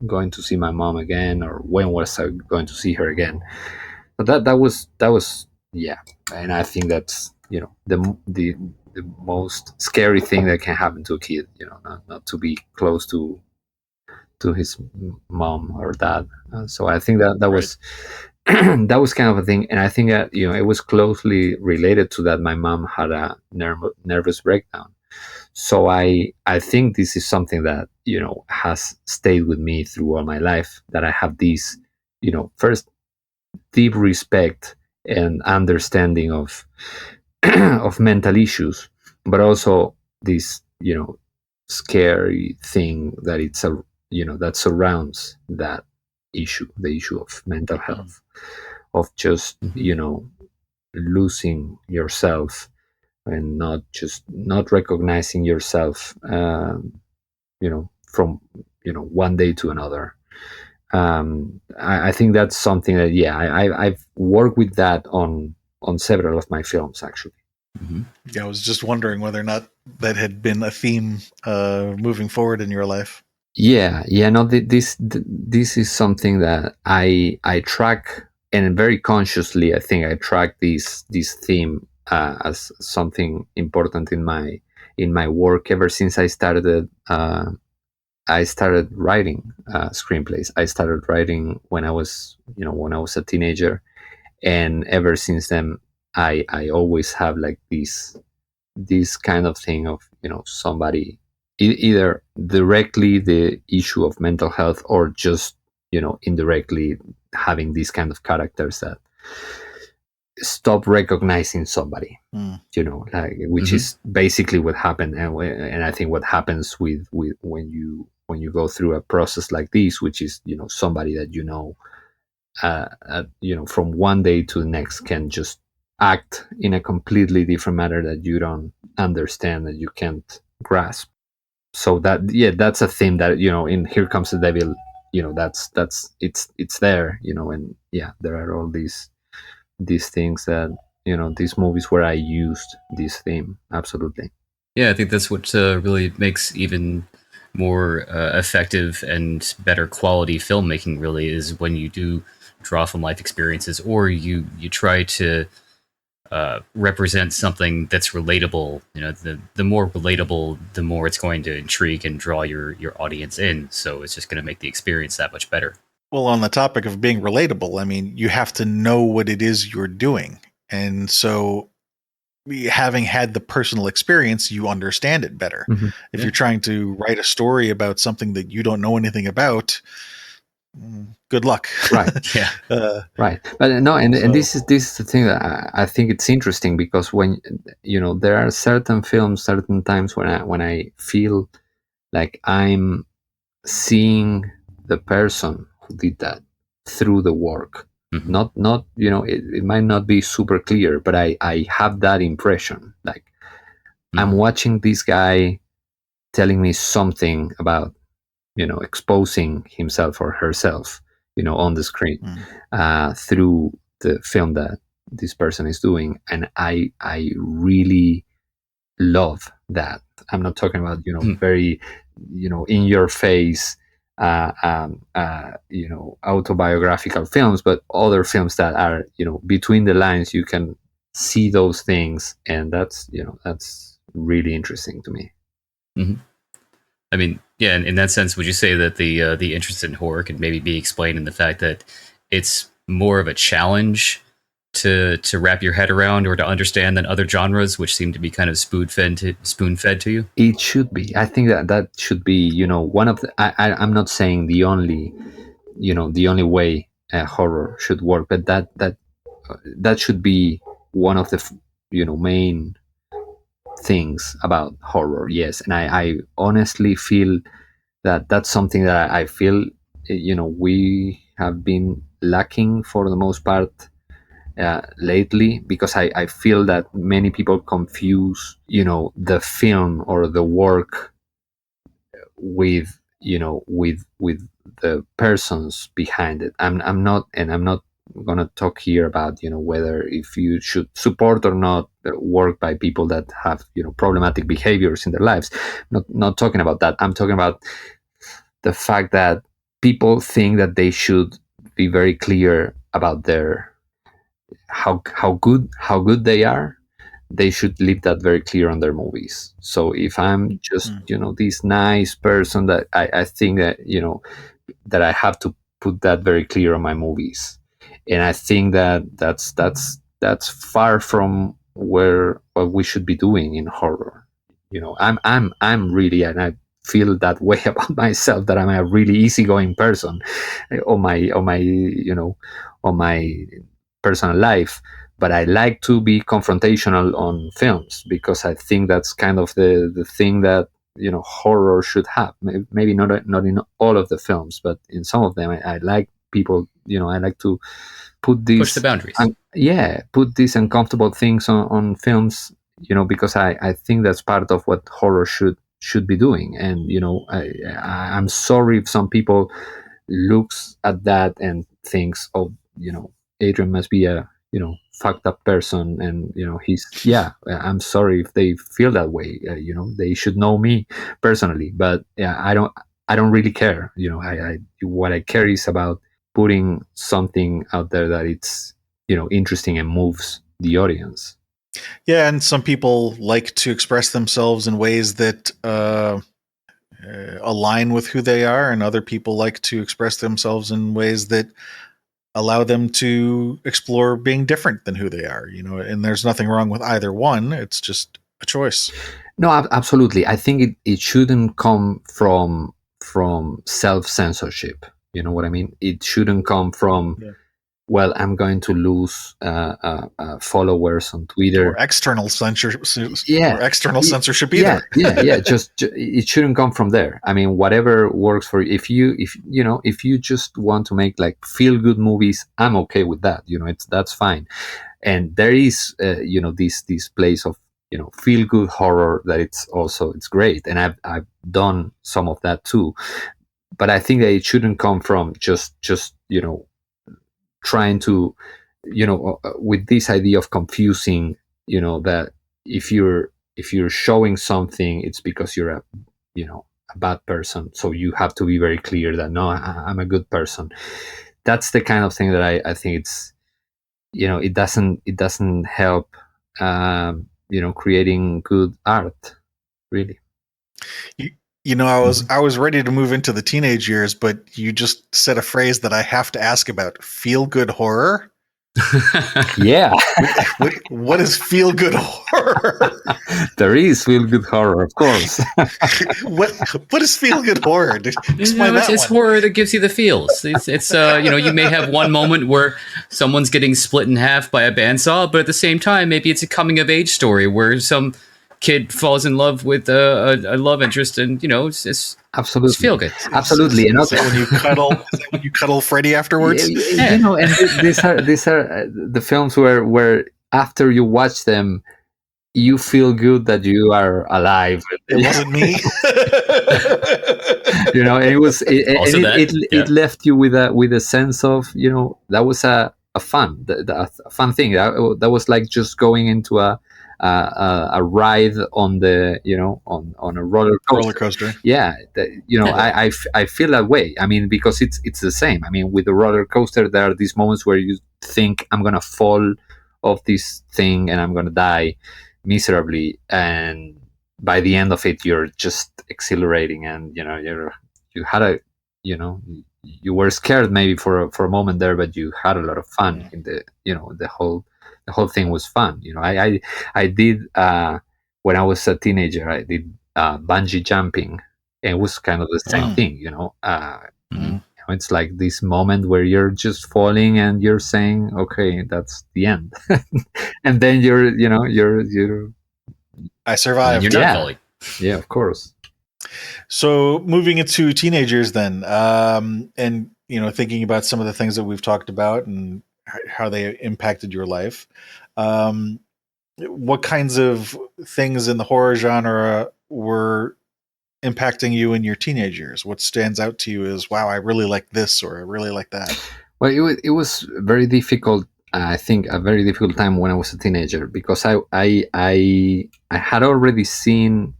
going to see my mom again, or when was I going to see her again. But that was and I think that's the most scary thing that can happen to a kid. Not to be close to his mom or dad. So I think that was that was kind of a thing, and I think that it was closely related to that. My mom had a nervous breakdown, so I think this is something that has stayed with me through all my life. That I have this first deep respect and understanding of of mental issues, but also this scary thing that it's a that surrounds that issue, the issue of mental health, of just losing yourself, and not recognizing yourself from one day to another. I think that's something that I've worked with that on several of my films, actually. Yeah, I was just wondering whether or not that had been a theme moving forward in your life. No, this is something that I track, and very consciously I think I track this theme as something important in my work ever since I started writing screenplays. I started writing when I was a teenager, and ever since then I always have like this kind of thing of somebody either directly the issue of mental health, or just indirectly having these kind of characters that stop recognizing somebody, like, which is basically what happened. And I think what happens with when you go through a process like this, which is, somebody that, from one day to the next can just act in a completely different manner that you don't understand, that you can't grasp. So that's a theme that, in Here Comes the Devil, that's it's there, and there are all these things that, these movies where I used this theme. Absolutely. Yeah, I think that's what really makes even more effective and better quality filmmaking, really, is when you do draw from life experiences, or you try to represent something that's relatable. The more relatable, the more it's going to intrigue and draw your audience in. So it's just going to make the experience that much better. Well, on the topic of being relatable, I mean, you have to know what it is you're doing. And so having had the personal experience, you understand it better. If you're trying to write a story about something that you don't know anything about, good luck. Right. Yeah. Right. But no, and this is the thing that I think it's interesting, because when, there are certain films, certain times when I feel like I'm seeing the person who did that through the work. Not it might not be super clear, but I have that impression, like I'm watching this guy telling me something about, exposing himself or herself, on the screen, through the film that this person is doing. And I really love that. I'm not talking about, very, in your face, autobiographical films, but other films that are, between the lines, you can see those things. And that's really interesting to me. I mean, yeah, in that sense, would you say that the interest in horror could maybe be explained in the fact that it's more of a challenge to wrap your head around or to understand than other genres, which seem to be kind of spoon-fed to you? It should be. I think that should be, one of the. I'm not saying the only, the only way horror should work, but that should be one of the, main things about horror. Yes, and I honestly feel that that's something that I feel, we have been lacking for the most part lately, because I feel that many people confuse, the film or the work with, with the persons behind it. I'm not gonna talk here about, whether if you should support or not work by people that have, problematic behaviors in their lives. Not talking about that. I'm talking about the fact that people think that they should be very clear about their how good they are. They should leave that very clear on their movies. So if I'm just, this nice person, that I think that, that I have to put that very clear on my movies. And I think that that's far from what we should be doing in horror. I'm really, and I feel that way about myself, that I'm a really easygoing person on my on my personal life. But I like to be confrontational on films, because I think that's kind of the thing that, horror should have. Maybe not in all of the films, but in some of them, I like people, I like to put these, push the boundaries. Put these uncomfortable things on films, because I think that's part of what horror should be doing. And I'm sorry if some people looks at that and thinks, oh, Adrian must be a fucked up person, and he's I'm sorry if they feel that way. They should know me personally, but I don't really care. I what I care is about putting something out there that it's interesting and moves the audience. Yeah, and some people like to express themselves in ways that align with who they are, and other people like to express themselves in ways that allow them to explore being different than who they are, and there's nothing wrong with either one. It's just a choice. No, absolutely. I think it shouldn't come from self-censorship. You know what I mean? It shouldn't come from well, I'm going to lose followers on Twitter or external censorship, yeah or external censorship yeah either. yeah just it shouldn't come from there. I mean, whatever works for you. If you just want to make like feel good movies, I'm okay with that. That's fine. And there is this place of feel good horror that it's great, and I've done some of that too. But I think that it shouldn't come from just trying to with this idea of confusing that if you're showing something, it's because you're a bad person, so you have to be very clear that no, I'm a good person. That's the kind of thing that I think it's it doesn't help creating good art, really. I was ready to move into the teenage years, but you just said a phrase that I have to ask about: feel good horror. Yeah. What is feel good horror? There is feel good horror, of course. What is feel good horror? Explain that. It's horror that gives you the feels. It's you may have one moment where someone's getting split in half by a bandsaw, but at the same time, maybe it's a coming of age story where some kid falls in love with a love interest, and it's absolutely, it's feel good. Absolutely. And also, when you cuddle Freddy afterwards. Yeah. And these are the films where after you watch them, you feel good that you are alive. It wasn't me. It left you with a sense of that was a fun thing. That was like just going into a ride on the on a roller coaster. Yeah, I feel that way. I mean, because it's the same. I mean, with the roller coaster, there are these moments where you think, I'm gonna fall off this thing and I'm gonna die miserably, and by the end of it, you're just exhilarating, and you had a you were scared maybe for a moment there, but you had a lot of fun in the the whole thing was fun. I did when I was a teenager, I did bungee jumping, and it was kind of the same thing. It's like this moment where you're just falling and you're saying, okay, that's the end. And then you're I survived. You're not falling. Yeah, of course. So moving into teenagers then, and thinking about some of the things that we've talked about and how they impacted your life, what kinds of things in the horror genre were impacting you in your teenage years? What stands out to you as, wow, I really like this, or I really like that? Well, it was very difficult. I think a very difficult time when I was a teenager, because I had already seen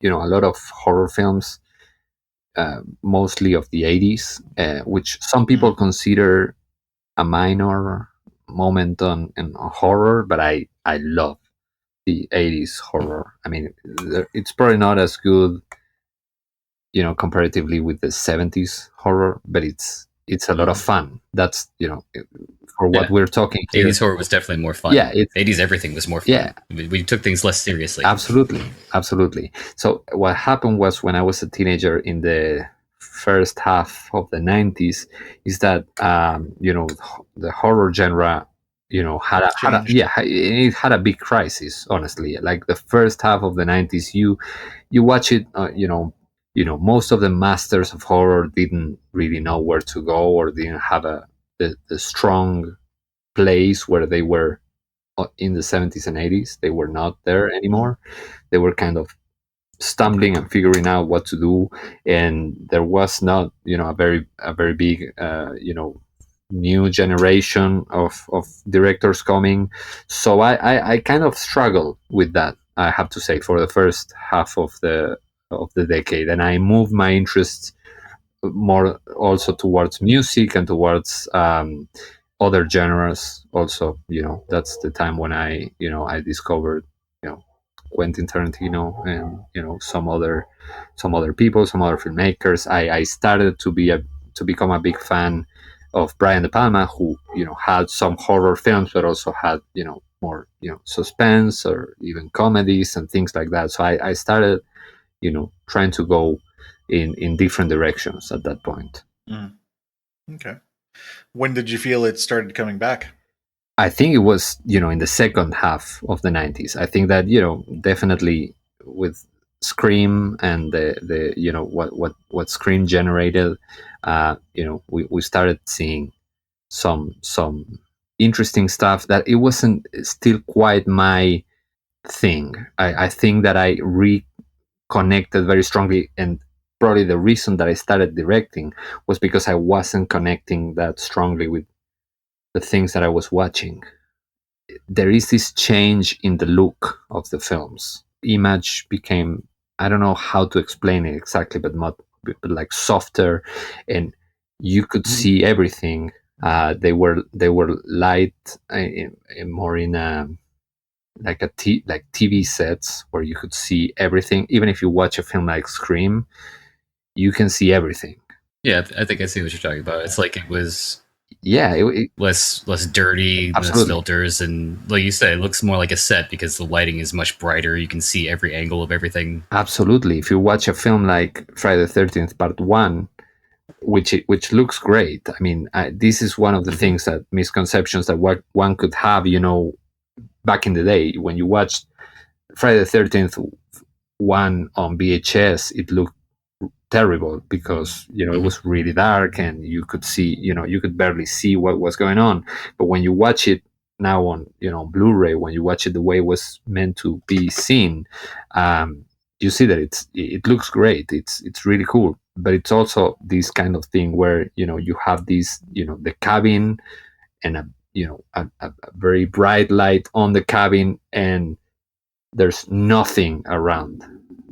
a lot of horror films, mostly of the 80s, which some people consider a minor moment in horror, but I love the 80s horror. I mean, it's probably not as good comparatively with the 70s horror, but it's a lot of fun. That's for what we're talking here. 80s horror was definitely more fun. Yeah, 80s everything was more fun. Yeah, we took things less seriously. Absolutely. So what happened was, when I was a teenager in the first half of the 90s, is that the horror genre it had a big crisis, honestly. Like the first half of the 90s, you watch it, most of the masters of horror didn't really know where to go, or didn't have the strong place where they were in the 70s and 80s. They were not there anymore. They were kind of stumbling and figuring out what to do, and there was not a very big new generation of directors coming. So I kind of struggled with that, I have to say, for the first half of the decade, and I moved my interests more also towards music and towards other genres. Also, that's the time when I discovered Quentin Tarantino, and some other people, some other filmmakers. I started to become a big fan of Brian De Palma, who had some horror films, but also had more suspense or even comedies and things like that. So I started trying to go in different directions at that point. Okay. When did you feel it started coming back? I think it was, in the second half of the 90s. I think that, definitely with Scream and the what Scream generated, we started seeing some interesting stuff that it wasn't still quite my thing. I think that I reconnected very strongly, and probably the reason that I started directing was because I wasn't connecting that strongly with the things that I was watching. There is this change in the look of the films. Image became, I don't know how to explain it exactly, but like softer, and you could see everything. They were light, more in a like TV sets where you could see everything. Even if you watch a film like Scream, you can see everything. Yeah, I think I see what you're talking about. It's like it was Yeah, it less dirty, less absolutely. filters, and like you said, it looks more like a set because the lighting is much brighter. You can see every angle of everything. Absolutely. If you watch a film like Friday the 13th Part 1, which looks great. I mean, this is one of the things that misconceptions that what one could have, back in the day when you watched Friday the 13th one on VHS, it looked terrible because it was really dark and you could see, you could barely see what was going on. But when you watch it now on Blu-ray, when you watch it the way it was meant to be seen, you see that it looks great. It's really cool. But it's also this kind of thing where you have this, the cabin and a very bright light on the cabin, and there's nothing around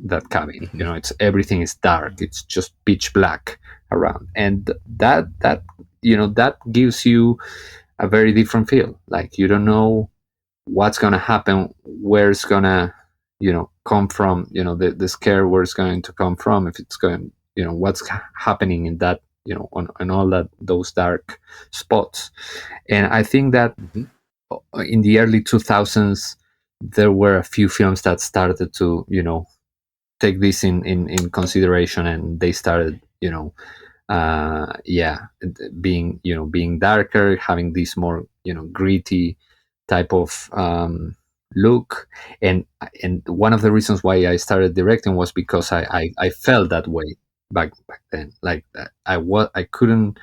that cabin. It's everything is dark. It's just pitch black around, and that gives you a very different feel. Like you don't know what's gonna happen, where it's gonna come from. The scare, where it's going to come from. If it's going, what's happening in that, on all those dark spots. And I think that in the early 2000s there were a few films that started to take this in consideration, and they started being darker, having this more gritty type of look. And one of the reasons why I started directing was because I felt that way back then. Like I couldn't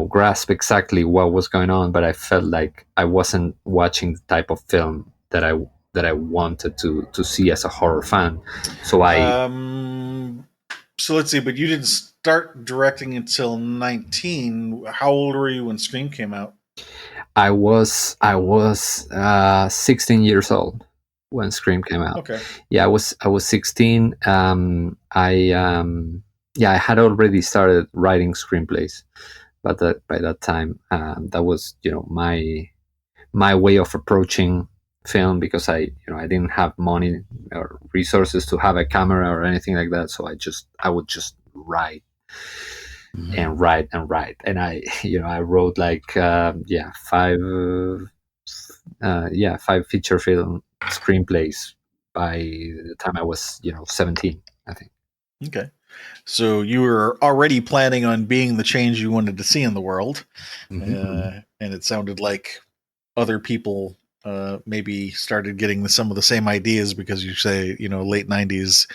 grasp exactly what was going on, but I felt like I wasn't watching the type of film that I wanted to see as a horror fan. So So let's see, but you didn't start directing until 19. How old were you when Scream came out? I was 16 years old when Scream came out. Okay. Yeah, I was 16. I had already started writing screenplays, but by that time, that was my way of approaching film, because I didn't have money or resources to have a camera or anything like that. So I would just write and write and write. And I wrote like five feature film screenplays by the time I was 17, I think. Okay. So you were already planning on being the change you wanted to see in the world. And it sounded like other people maybe started getting some of the same ideas, because you say, late 90s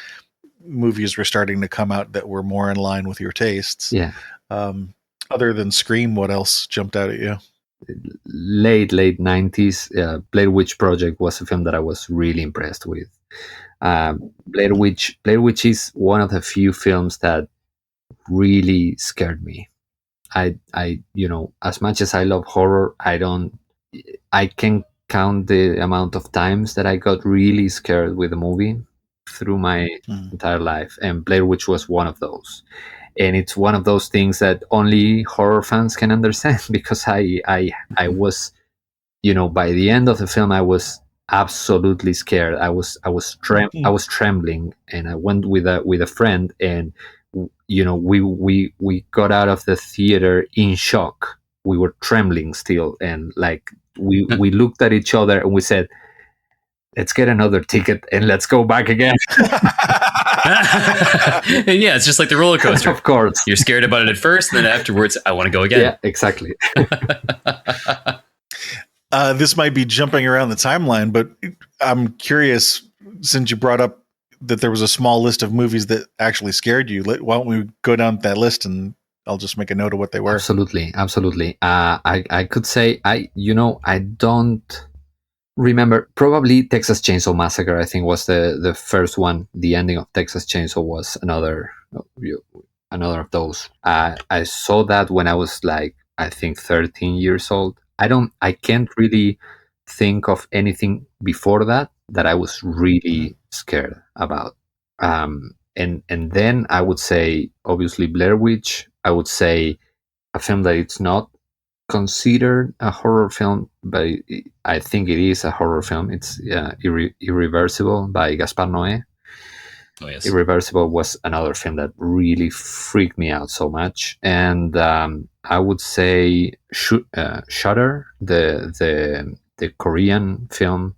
movies were starting to come out that were more in line with your tastes. Yeah. Other than Scream, what else jumped out at you? Late 90s, Blair Witch Project was a film that I was really impressed with. Blair Witch is one of the few films that really scared me. I as much as I love horror, I can count the amount of times that I got really scared with a movie through my entire life, and Blair Witch was one of those. And it's one of those things that only horror fans can understand, because I was, by the end of the film, I was absolutely scared. I was trembling, and I went with a friend, and we got out of the theater in shock. We were trembling still, and like we looked at each other and we said, let's get another ticket and let's go back again. And yeah, it's just like the roller coaster. Of course. You're scared about it at first, and then afterwards, I want to go again. Yeah, exactly. This might be jumping around the timeline, but I'm curious, since you brought up that there was a small list of movies that actually scared you, why don't we go down that list and I'll just make a note of what they were. Absolutely. I could say I don't remember. Probably Texas Chainsaw Massacre, I think, was the first one. The ending of Texas Chainsaw was another of those. I saw that when I was like, I think 13 years old. I can't really think of anything before that I was really scared about. And then I would say, obviously, Blair Witch. I would say a film that it's not considered a horror film, but I think it is a horror film. It's Irreversible by Gaspar Noé. Oh, yes. Irreversible was another film that really freaked me out so much. And I would say Shutter, the Korean film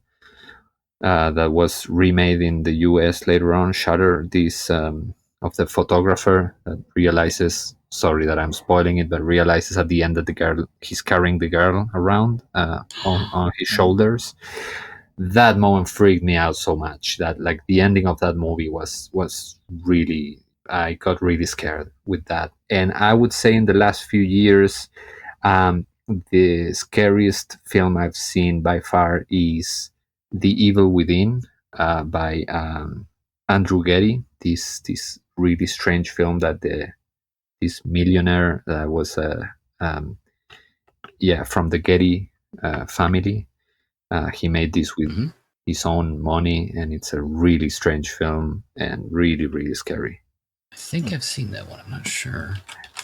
that was remade in the US later on. Shutter, this of the photographer that realizes, sorry that I'm spoiling it, but realizes at the end that he's carrying the girl around on his shoulders. That moment freaked me out so much that, like, the ending of that movie was really, I got really scared with that. And I would say in the last few years, the scariest film I've seen by far is The Evil Within by Andrew Getty. This really strange film that this millionaire that was from the Getty family. He made this with his own money, and it's a really strange film and really, really scary. I think I've seen that one. I'm not sure.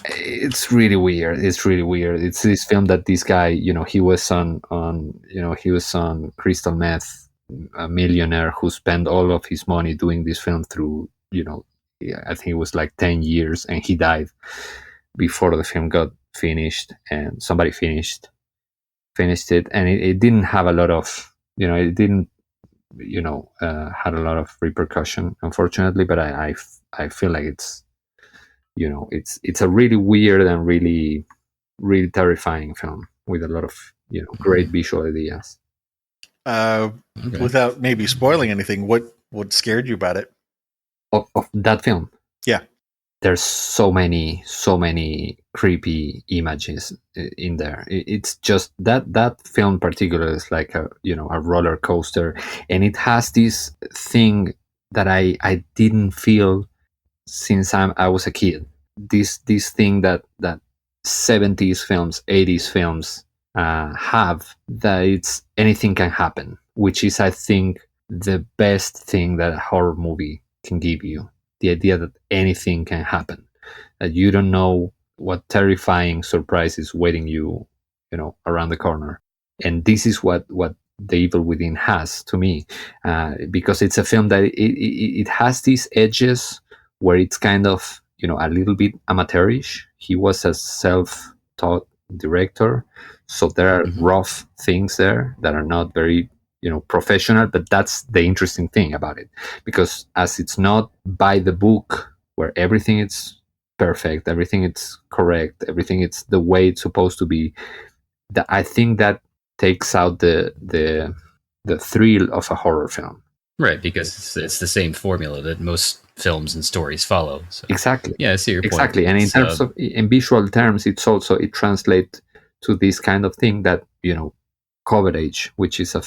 It's really weird. It's this film that this guy, he was on crystal meth, a millionaire who spent all of his money doing this film through, I think it was like 10 years, and he died before the film got finished, and somebody finished it, and it didn't have a lot of, it didn't, had a lot of repercussion, unfortunately, but I feel like it's, it's a really weird and really, really terrifying film with a lot of, great visual ideas. Without maybe spoiling anything, what scared you about it? Of that film? Yeah. There's so many creepy images in there. It's just that film in particular is like a roller coaster, and it has this thing that I didn't feel since I was a kid. This thing that 70s films, 80s films have, that it's anything can happen, which is, I think, the best thing that a horror movie can give you. The idea that anything can happen, that you don't know what terrifying surprise is waiting you, around the corner. And this is what The Evil Within has to me, because it's a film that it has these edges where it's kind of, a little bit amateurish. He was a self-taught director, so there are rough things there that are not very, professional, but that's the interesting thing about it, because as it's not by the book, where everything is perfect, everything is correct, everything it's the way it's supposed to be, that I think that takes out the thrill of a horror film. Right, because it's the same formula that most films and stories follow. So. Exactly. Yeah, I see your point. Exactly, and in terms of, in visual terms, it translates to this kind of thing that, coverage, which is a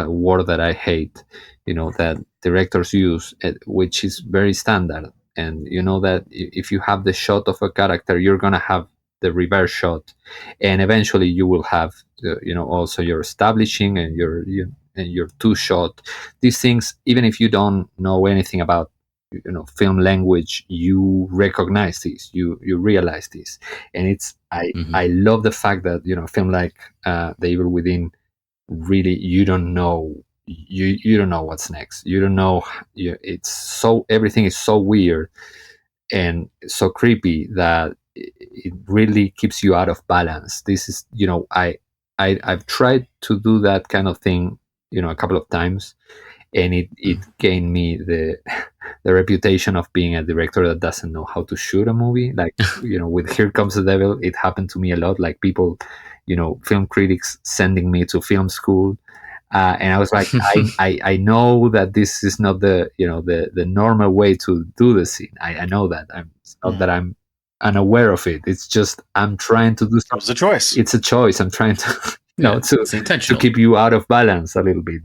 word that I hate, that directors use, which is very standard. And that if you have the shot of a character, you're gonna have the reverse shot, and eventually you will have also your establishing and your two shot. These things, even if you don't know anything about film language, you recognize this, you realize this. And it's I love the fact that a film like The Evil Within, really, you don't know what's next. You don't know. It's so, everything is so weird and so creepy that it really keeps you out of balance. This is, I've tried to do that kind of thing, a couple of times, and it gained me the the reputation of being a director that doesn't know how to shoot a movie. Like, with Here Comes the Devil, it happened to me a lot. Like people, film critics sending me to film school. And I was like, I know that this is not the normal way to do the scene. I know that. It's not that I'm unaware of it. It's just I'm trying to do something. It was a choice. It's a choice. I'm trying to to keep you out of balance a little bit.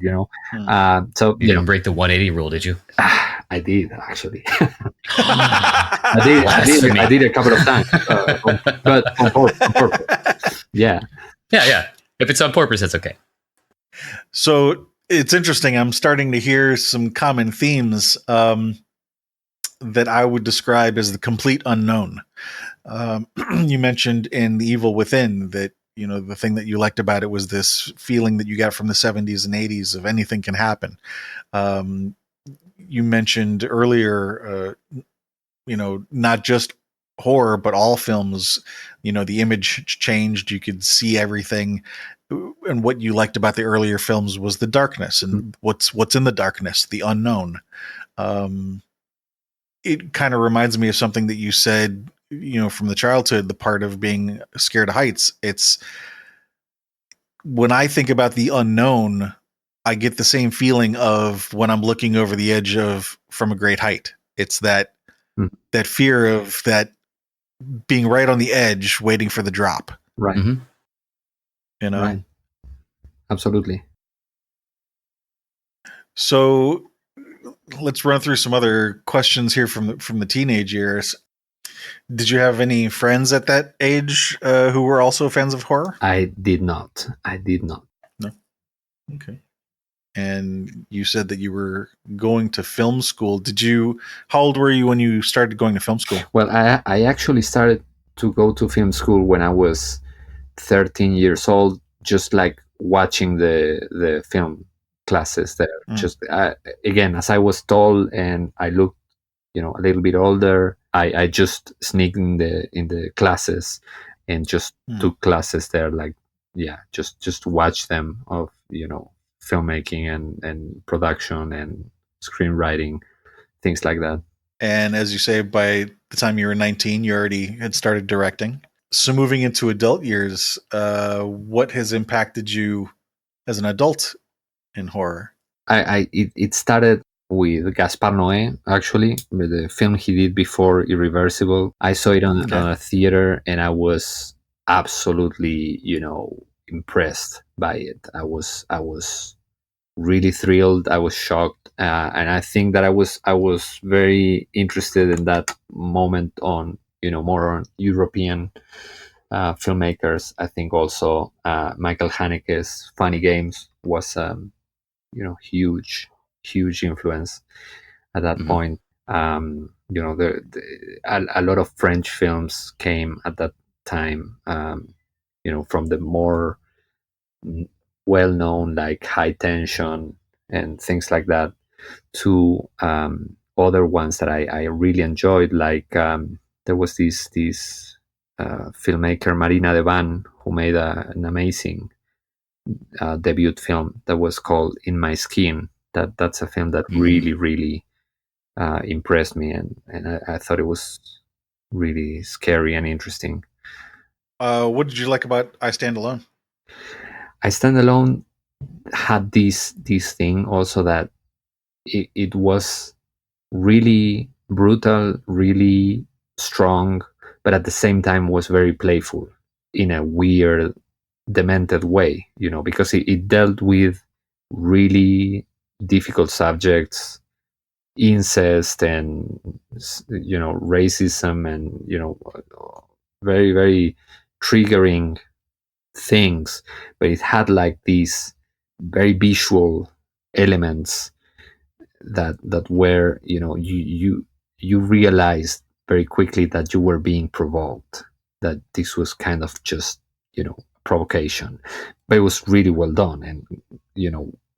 So you didn't break the 180 rule, did you? I did, actually. I did a couple of times, but on purpose. Yeah. If it's on purpose, that's okay. So it's interesting. I'm starting to hear some common themes that I would describe as the complete unknown. You mentioned in The Evil Within that, the thing that you liked about it was this feeling that you got from the 70s and 80s of anything can happen. You mentioned earlier, not just horror, but all films, the image changed. You could see everything. And what you liked about the earlier films was the darkness and what's in the darkness, the unknown. It kind of reminds me of something that you said, from the childhood, the part of being scared of heights. It's when I think about the unknown, I get the same feeling of when I'm looking over the edge from a great height. It's that fear of that being right on the edge, waiting for the drop. Right. Mm-hmm. Right. Absolutely. So let's run through some other questions here from the teenage years. Did you have any friends at that age who were also fans of horror? I did not. No. Okay. And you said that you were going to film school. How old were you when you started going to film school? Well, I actually started to go to film school when I was 13 years old, just like watching the film classes there. Just again, as I was tall and I looked, a little bit older, I just sneaked in the classes and just took classes there. Like, just watch them of filmmaking and production and screenwriting, things like that. And as you say, by the time you were 19, you already had started directing. So moving into adult years, what has impacted you as an adult in horror? It started with Gaspar Noé, actually, with the film he did before Irreversible. I saw it on a theater, and I was absolutely, impressed by it. I was really thrilled. I was shocked, and I think that I was very interested in that moment on more on European filmmakers. I think also Michael Haneke's Funny Games was huge influence at that point. A lot of French films came at that time. From the more well-known, like High Tension and things like that, to other ones that I really enjoyed. Like there was this filmmaker, Marina de Van, who made an amazing debut film that was called In My Skin. That's a film that really impressed me, and I thought it was really scary and interesting. What did you like about I Stand Alone? I Stand Alone had this thing also that it was really brutal, really strong, but at the same time was very playful in a weird, demented way, because it dealt with really difficult subjects, incest and racism and very, very triggering things, but it had like these very visual elements that were you realized very quickly that you were being provoked, that this was kind of just provocation, but it was really well done and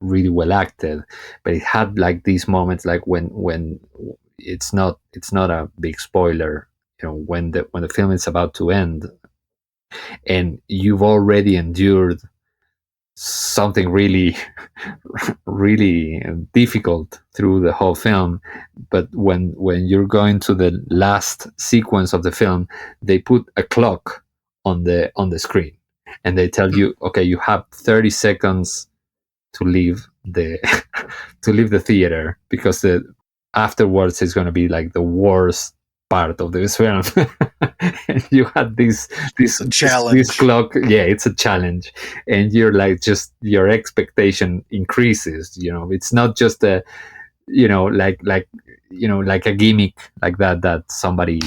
really well acted. But it had like these moments, like when it's not a big spoiler, when the film is about to end and you've already endured something really really difficult through the whole film. But when you're going to the last sequence of the film, they put a clock on the screen, and they tell you, okay, you have 30 seconds to leave the to leave the theater, because afterwards it's going to be like the worst part of this film. And you had this clock. Yeah, it's a challenge, and you're like, just your expectation increases. It's not just a like a gimmick like that somebody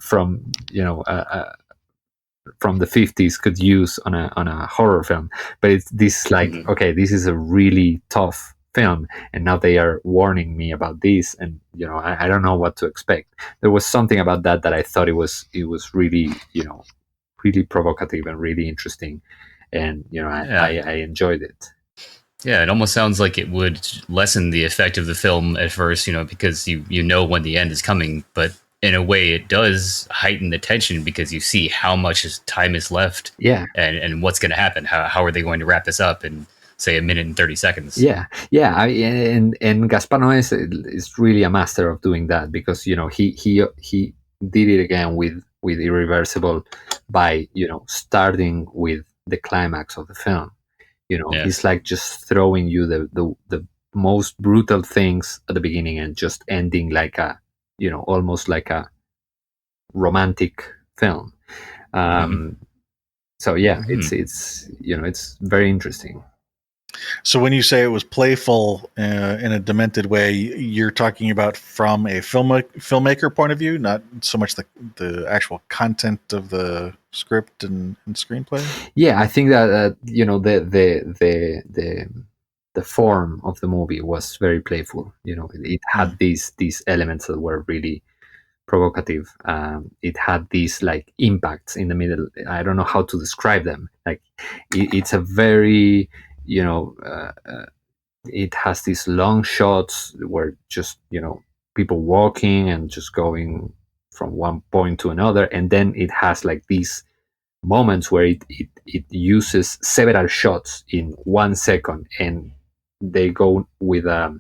from from the 50s could use on a horror film. But it's this, like, okay, this is a really tough film, and now they are warning me about this, and I don't know what to expect. There was something about that I thought it was really really provocative and really interesting, and I enjoyed it. Yeah, it almost sounds like it would lessen the effect of the film at first, because you know when the end is coming, but in a way it does heighten the tension because you see how much time is left. Yeah. And what's going to happen. How are they going to wrap this up in, say, 1 minute and 30 seconds? Yeah. And Gaspar Noé is really a master of doing that, because he did it again with Irreversible by starting with the climax of the film. He's like just throwing you the most brutal things at the beginning, and just ending like a almost like a romantic film. So yeah, it's very interesting. So when you say it was playful in a demented way, you're talking about from a filmmaker point of view, not so much the actual content of the script and screenplay. Yeah, I think that the form of the movie was very playful. It had these elements that were really provocative. It had these like impacts in the middle. I don't know how to describe them. Like it's a very it has these long shots where just people walking and just going from one point to another, and then it has like these moments where it uses several shots in 1 second, and they go with a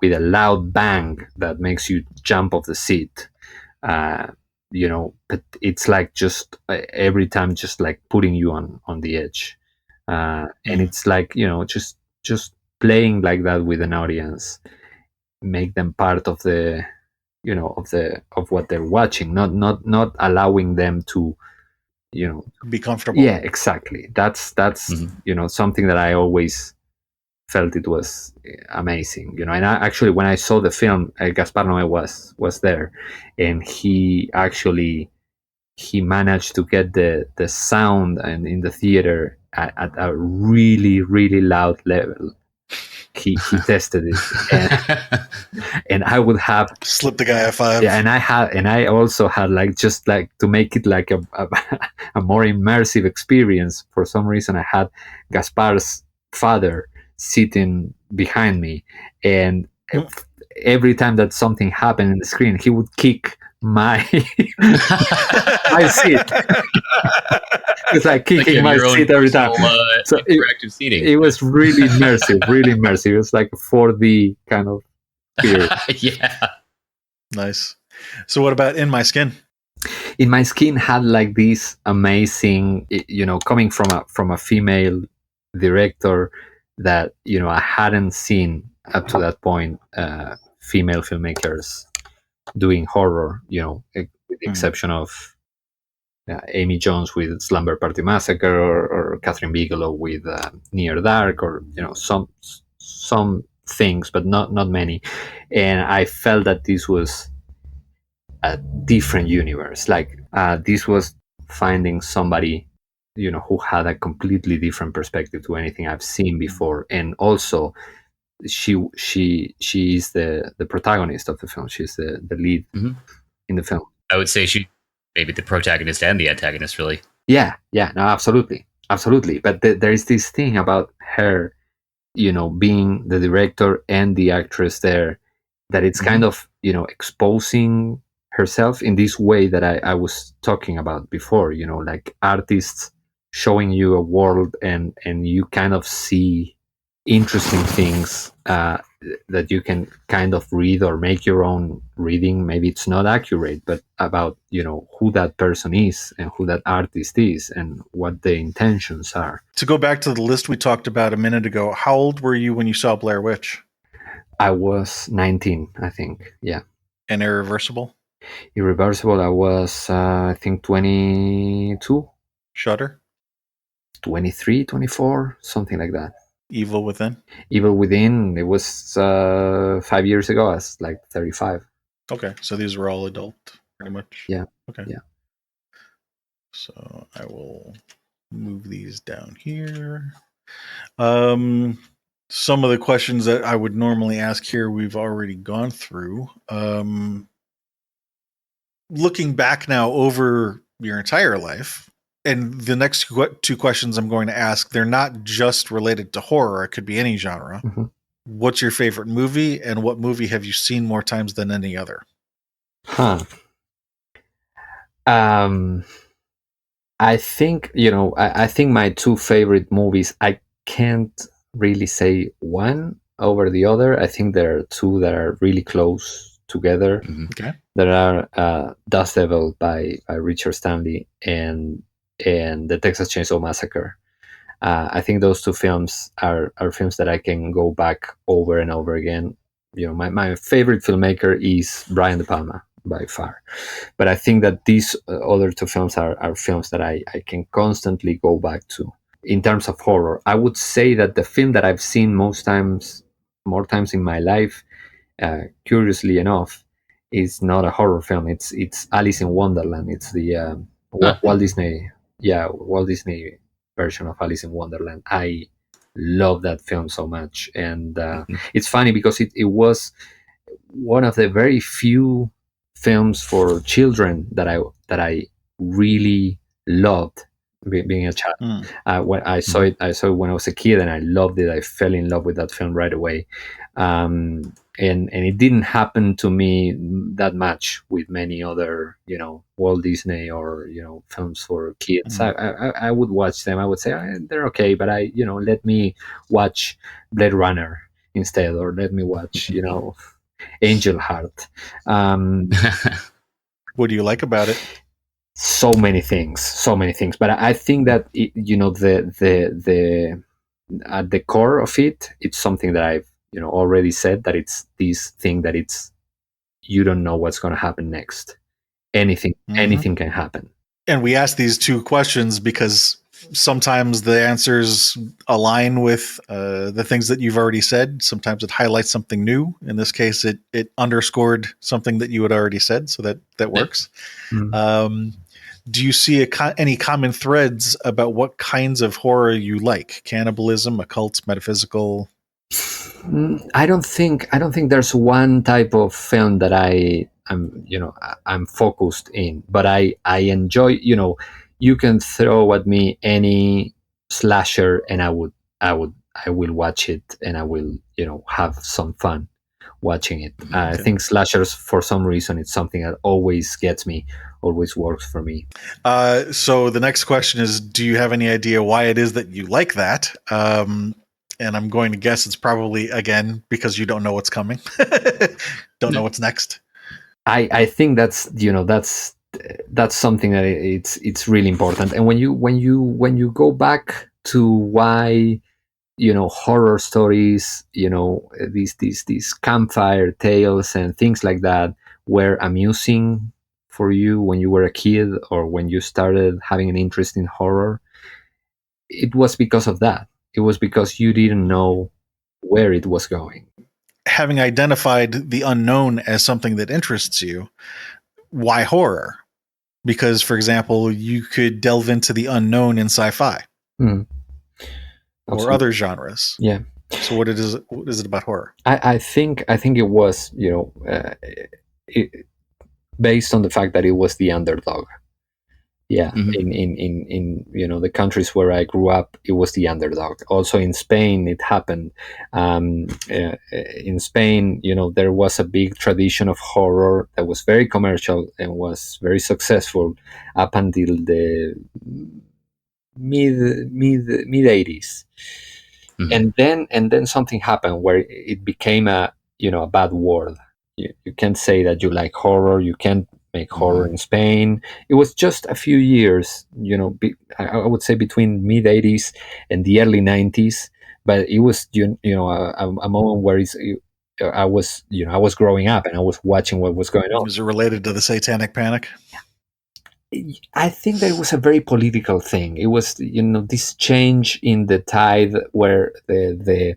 loud bang that makes you jump off the seat. But it's like just every time just like putting you on the edge, and it's like just playing like that with an audience, make them part of the of what they're watching, not allowing them to be comfortable. Yeah, exactly. That's something that I always felt it was amazing. And actually, when I saw the film, Gaspar Noé was there, and he managed to get the sound and in the theater at a really really loud level. He tested it, and I would have slipped the guy a 5. Yeah, and I also had like, just like to make it like a more immersive experience. For some reason, I had Gaspar's father sitting behind me, and every time that something happened in the screen, he would kick my my seat. It's like kicking my seat every time. So interactive seating. It was really immersive, really immersive. It was like a 4D kind of fear. Yeah. Nice. So what about In My Skin? In My Skin had like this amazing, coming from a female director that I hadn't seen up to that point, female filmmakers doing horror, with the exception of Amy Jones with Slumber Party Massacre, or Catherine Bigelow with Near Dark, or some things, but not many. And I felt that this was a different universe. Like this was finding somebody who had a completely different perspective to anything I've seen before. And also she is the protagonist of the film. She's the lead in the film. I would say she maybe the protagonist and the antagonist, really. Yeah, no, absolutely. But there is this thing about her being the director and the actress there, that it's kind of exposing herself in this way that I was talking about before. Like artists showing you a world, and you kind of see interesting things that you can kind of read or make your own reading. Maybe it's not accurate, but about who that person is and who that artist is and what the intentions are. To go back to the list we talked about a minute ago, how old were you when you saw Blair Witch? I was 19, I think. Yeah. And Irreversible? Irreversible, I was I think 22. Shudder? 23, 24, something like that. Evil Within? Evil Within, it was 5 years ago. I was like 35. Okay, so these were all adult, pretty much. Yeah. Okay. Yeah. So I will move these down here. Some of the questions that I would normally ask here, we've already gone through. Looking back now over your entire life, and the next two questions I'm going to ask, they're not just related to horror. It could be any genre. Mm-hmm. What's your favorite movie, and what movie have you seen more times than any other? I think, I think my two favorite movies, I can't really say one over the other. I think there are two that are really close together. Mm-hmm. Okay. There are Dust Devil by Richard Stanley and The Texas Chainsaw Massacre. I think those two films are films that I can go back over and over again. My favorite filmmaker is Brian De Palma by far, but I think that these other two films are films that I can constantly go back to. In terms of horror, I would say that the film that I've seen more times in my life, curiously enough, is not a horror film. It's Alice in Wonderland. It's the Walt Disney version of Alice in Wonderland. I love that film so much, and it's funny because it was one of the very few films for children that I really loved being a child. When I saw it when I was a kid, and I loved it. I fell in love with that film right away. And it didn't happen to me that much with many other, Walt Disney or, films for kids. I would watch them. I would say they're okay, but let me watch Blade Runner instead, or let me watch, Angel Heart. What do you like about it? So many things. But I think that the at the core of it, it's something that I've already said, that it's this thing that it's, you don't know what's going to happen next. Anything can happen. And we asked these two questions because sometimes the answers align with the things that you've already said. Sometimes it highlights something new. In this case, it underscored something that you had already said, so that works. Mm-hmm. Do you see any common threads about what kinds of horror you like? Cannibalism, occult, metaphysical? I don't think there's one type of film that I'm focused in, but I enjoy, you can throw at me any slasher and I will watch it, and I will, have some fun watching it. Okay. I think slashers, for some reason, it's something that always gets me, always works for me. So the next question is, do you have any idea why it is that you like that? And I'm going to guess it's probably, again, because you don't know what's coming. Don't know what's next. I think that's something that it's really important. And when you go back to why, horror stories, these campfire tales and things like that were amusing for you when you were a kid, or when you started having an interest in horror, it was because of that. It was because you didn't know where it was going. Having identified the unknown as something that interests you, why horror? Because, for example, you could delve into the unknown in sci-fi or other genres. Yeah. So what is it about horror? I think it was, based on the fact that it was the underdog. Yeah, mm-hmm. in the countries where I grew up, it was the underdog. Also in Spain, it happened. In Spain, there was a big tradition of horror that was very commercial and was very successful up until the mid 80s. And then something happened where it became a bad word. You can't say that you like horror. You can't make horror in Spain. It was just a few years, I would say between mid 80s and the early 90s. But it was a moment where I was growing up and I was watching what was going on. Is it related to the Satanic Panic? I think that it was a very political thing. It was, this change in the tide where the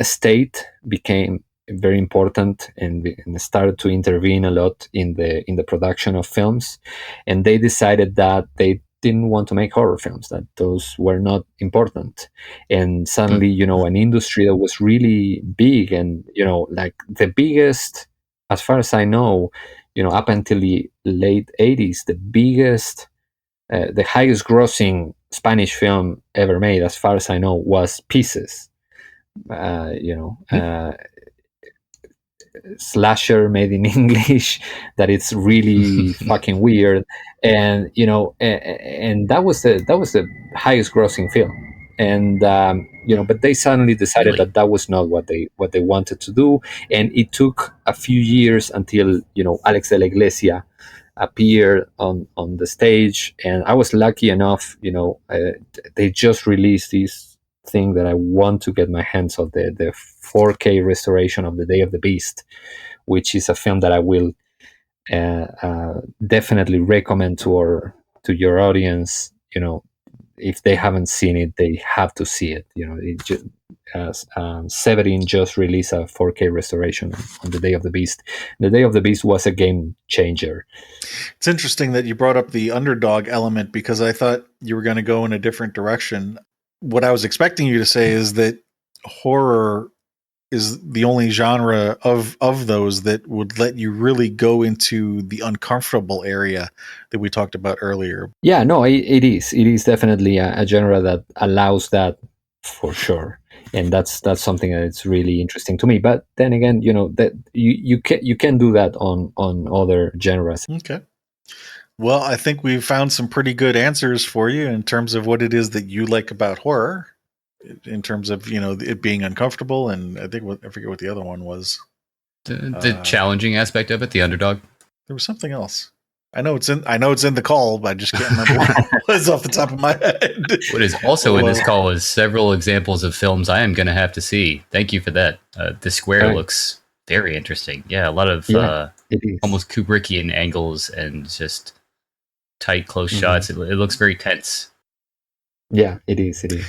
state became very important and started to intervene a lot in the production of films, and they decided that they didn't want to make horror films, that those were not important. And suddenly, an industry that was really big and, like the biggest, as far as I know, up until the late 80s, the biggest, the highest grossing Spanish film ever made, as far as I know, was Pieces. Slasher made in English, that it's really fucking weird. And, and that was the highest grossing film. And, but they suddenly decided that was not what they wanted to do. And it took a few years until, Alex de la Iglesia appeared on the stage. And I was lucky enough, they just released this thing that I want to get my hands on, the 4K restoration of The Day of the Beast, which is a film that I will definitely recommend to your audience. If they haven't seen it, they have to see it. Severin just released a 4K restoration on The Day of the Beast. The Day of the Beast was a game changer. It's interesting that you brought up the underdog element, because I thought you were going to go in a different direction. What I was expecting you to say is that horror is the only genre of those that would let you really go into the uncomfortable area that we talked about earlier. Yeah, no, it is. It is definitely a genre that allows that, for sure. And that's something that's really interesting to me. But then again, that you can do that on other genres. Okay. Well, I think we've found some pretty good answers for you in terms of what it is that you like about horror, in terms of, it being uncomfortable. And I forget what the other one was. The challenging aspect of it, the underdog. There was something else. I know it's in the call, but I just can't remember what it was off the top of my head. What is also in this call is several examples of films I am going to have to see. Thank you for that. The Square looks very interesting. Yeah, a lot of almost Kubrickian angles and just tight, close shots. It looks very tense. Yeah, it is. It is.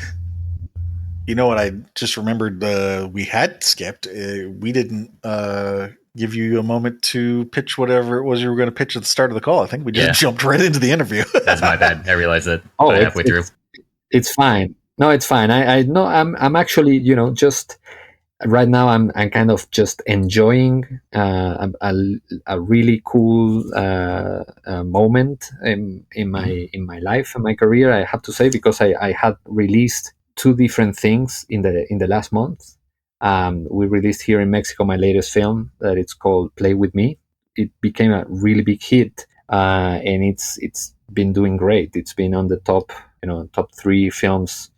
You know what? I just remembered we had skipped. We didn't give you a moment to pitch whatever it was you were going to pitch at the start of the call. I think we just jumped right into the interview. That's my bad. I realized that halfway through. It's fine. No, it's fine. I know. I'm actually, just right now. I'm kind of just enjoying a really cool moment in my life and my career. I have to say, because I had released 2 different things in the last month. We released here in Mexico my latest film that it's called Play With Me. It became a really big hit, and it's been doing great. It's been on the top 3 films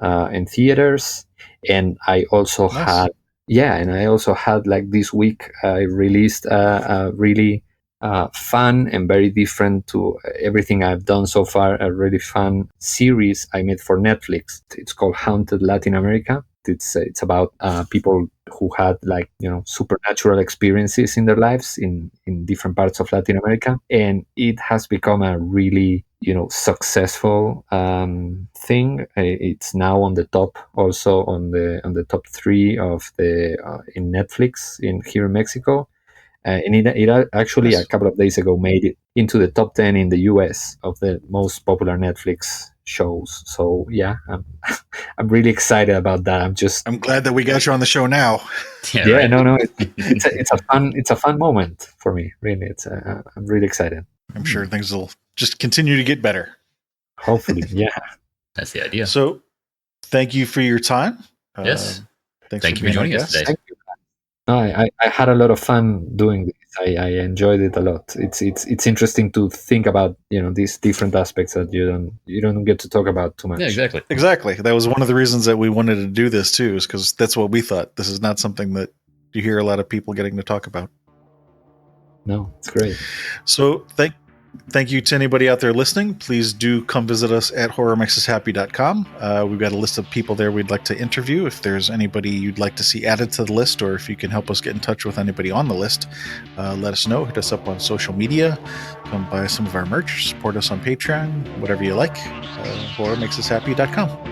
in theaters. And I also had like this week I released a really fun and very different to everything I've done so far, a really fun series I made for Netflix. It's called Haunted Latin America. It's about people who had supernatural experiences in their lives in different parts of Latin America, and it has become a really successful thing. It's now on the top, also on the top 3 of the in Netflix here in Mexico. And it actually a couple of days ago made it into the top 10 in the US of the most popular Netflix shows. So yeah, I'm really excited about that. I'm glad that we got you on the show now. Yeah, right. No, it's a fun moment for me. Really, I'm really excited. I'm sure things will just continue to get better. Hopefully, yeah. That's the idea. So, thank you for your time. Yes. Thank you for joining us today. Thank you. I had a lot of fun doing this. I enjoyed it a lot. It's interesting to think about these different aspects that you don't get to talk about too much. Yeah, exactly. Exactly. That was one of the reasons that we wanted to do this too, is because that's what we thought. This is not something that you hear a lot of people getting to talk about. No, it's great. So thank you to anybody out there listening. Please do come visit us at horrormakesushappy.com. We've got a list of people there we'd like to interview. If there's anybody you'd like to see added to the list, or if you can help us get in touch with anybody on the list, let us know. Hit us up on social media. Come buy some of our merch. Support us on Patreon. Whatever you like. Horrormakesushappy.com.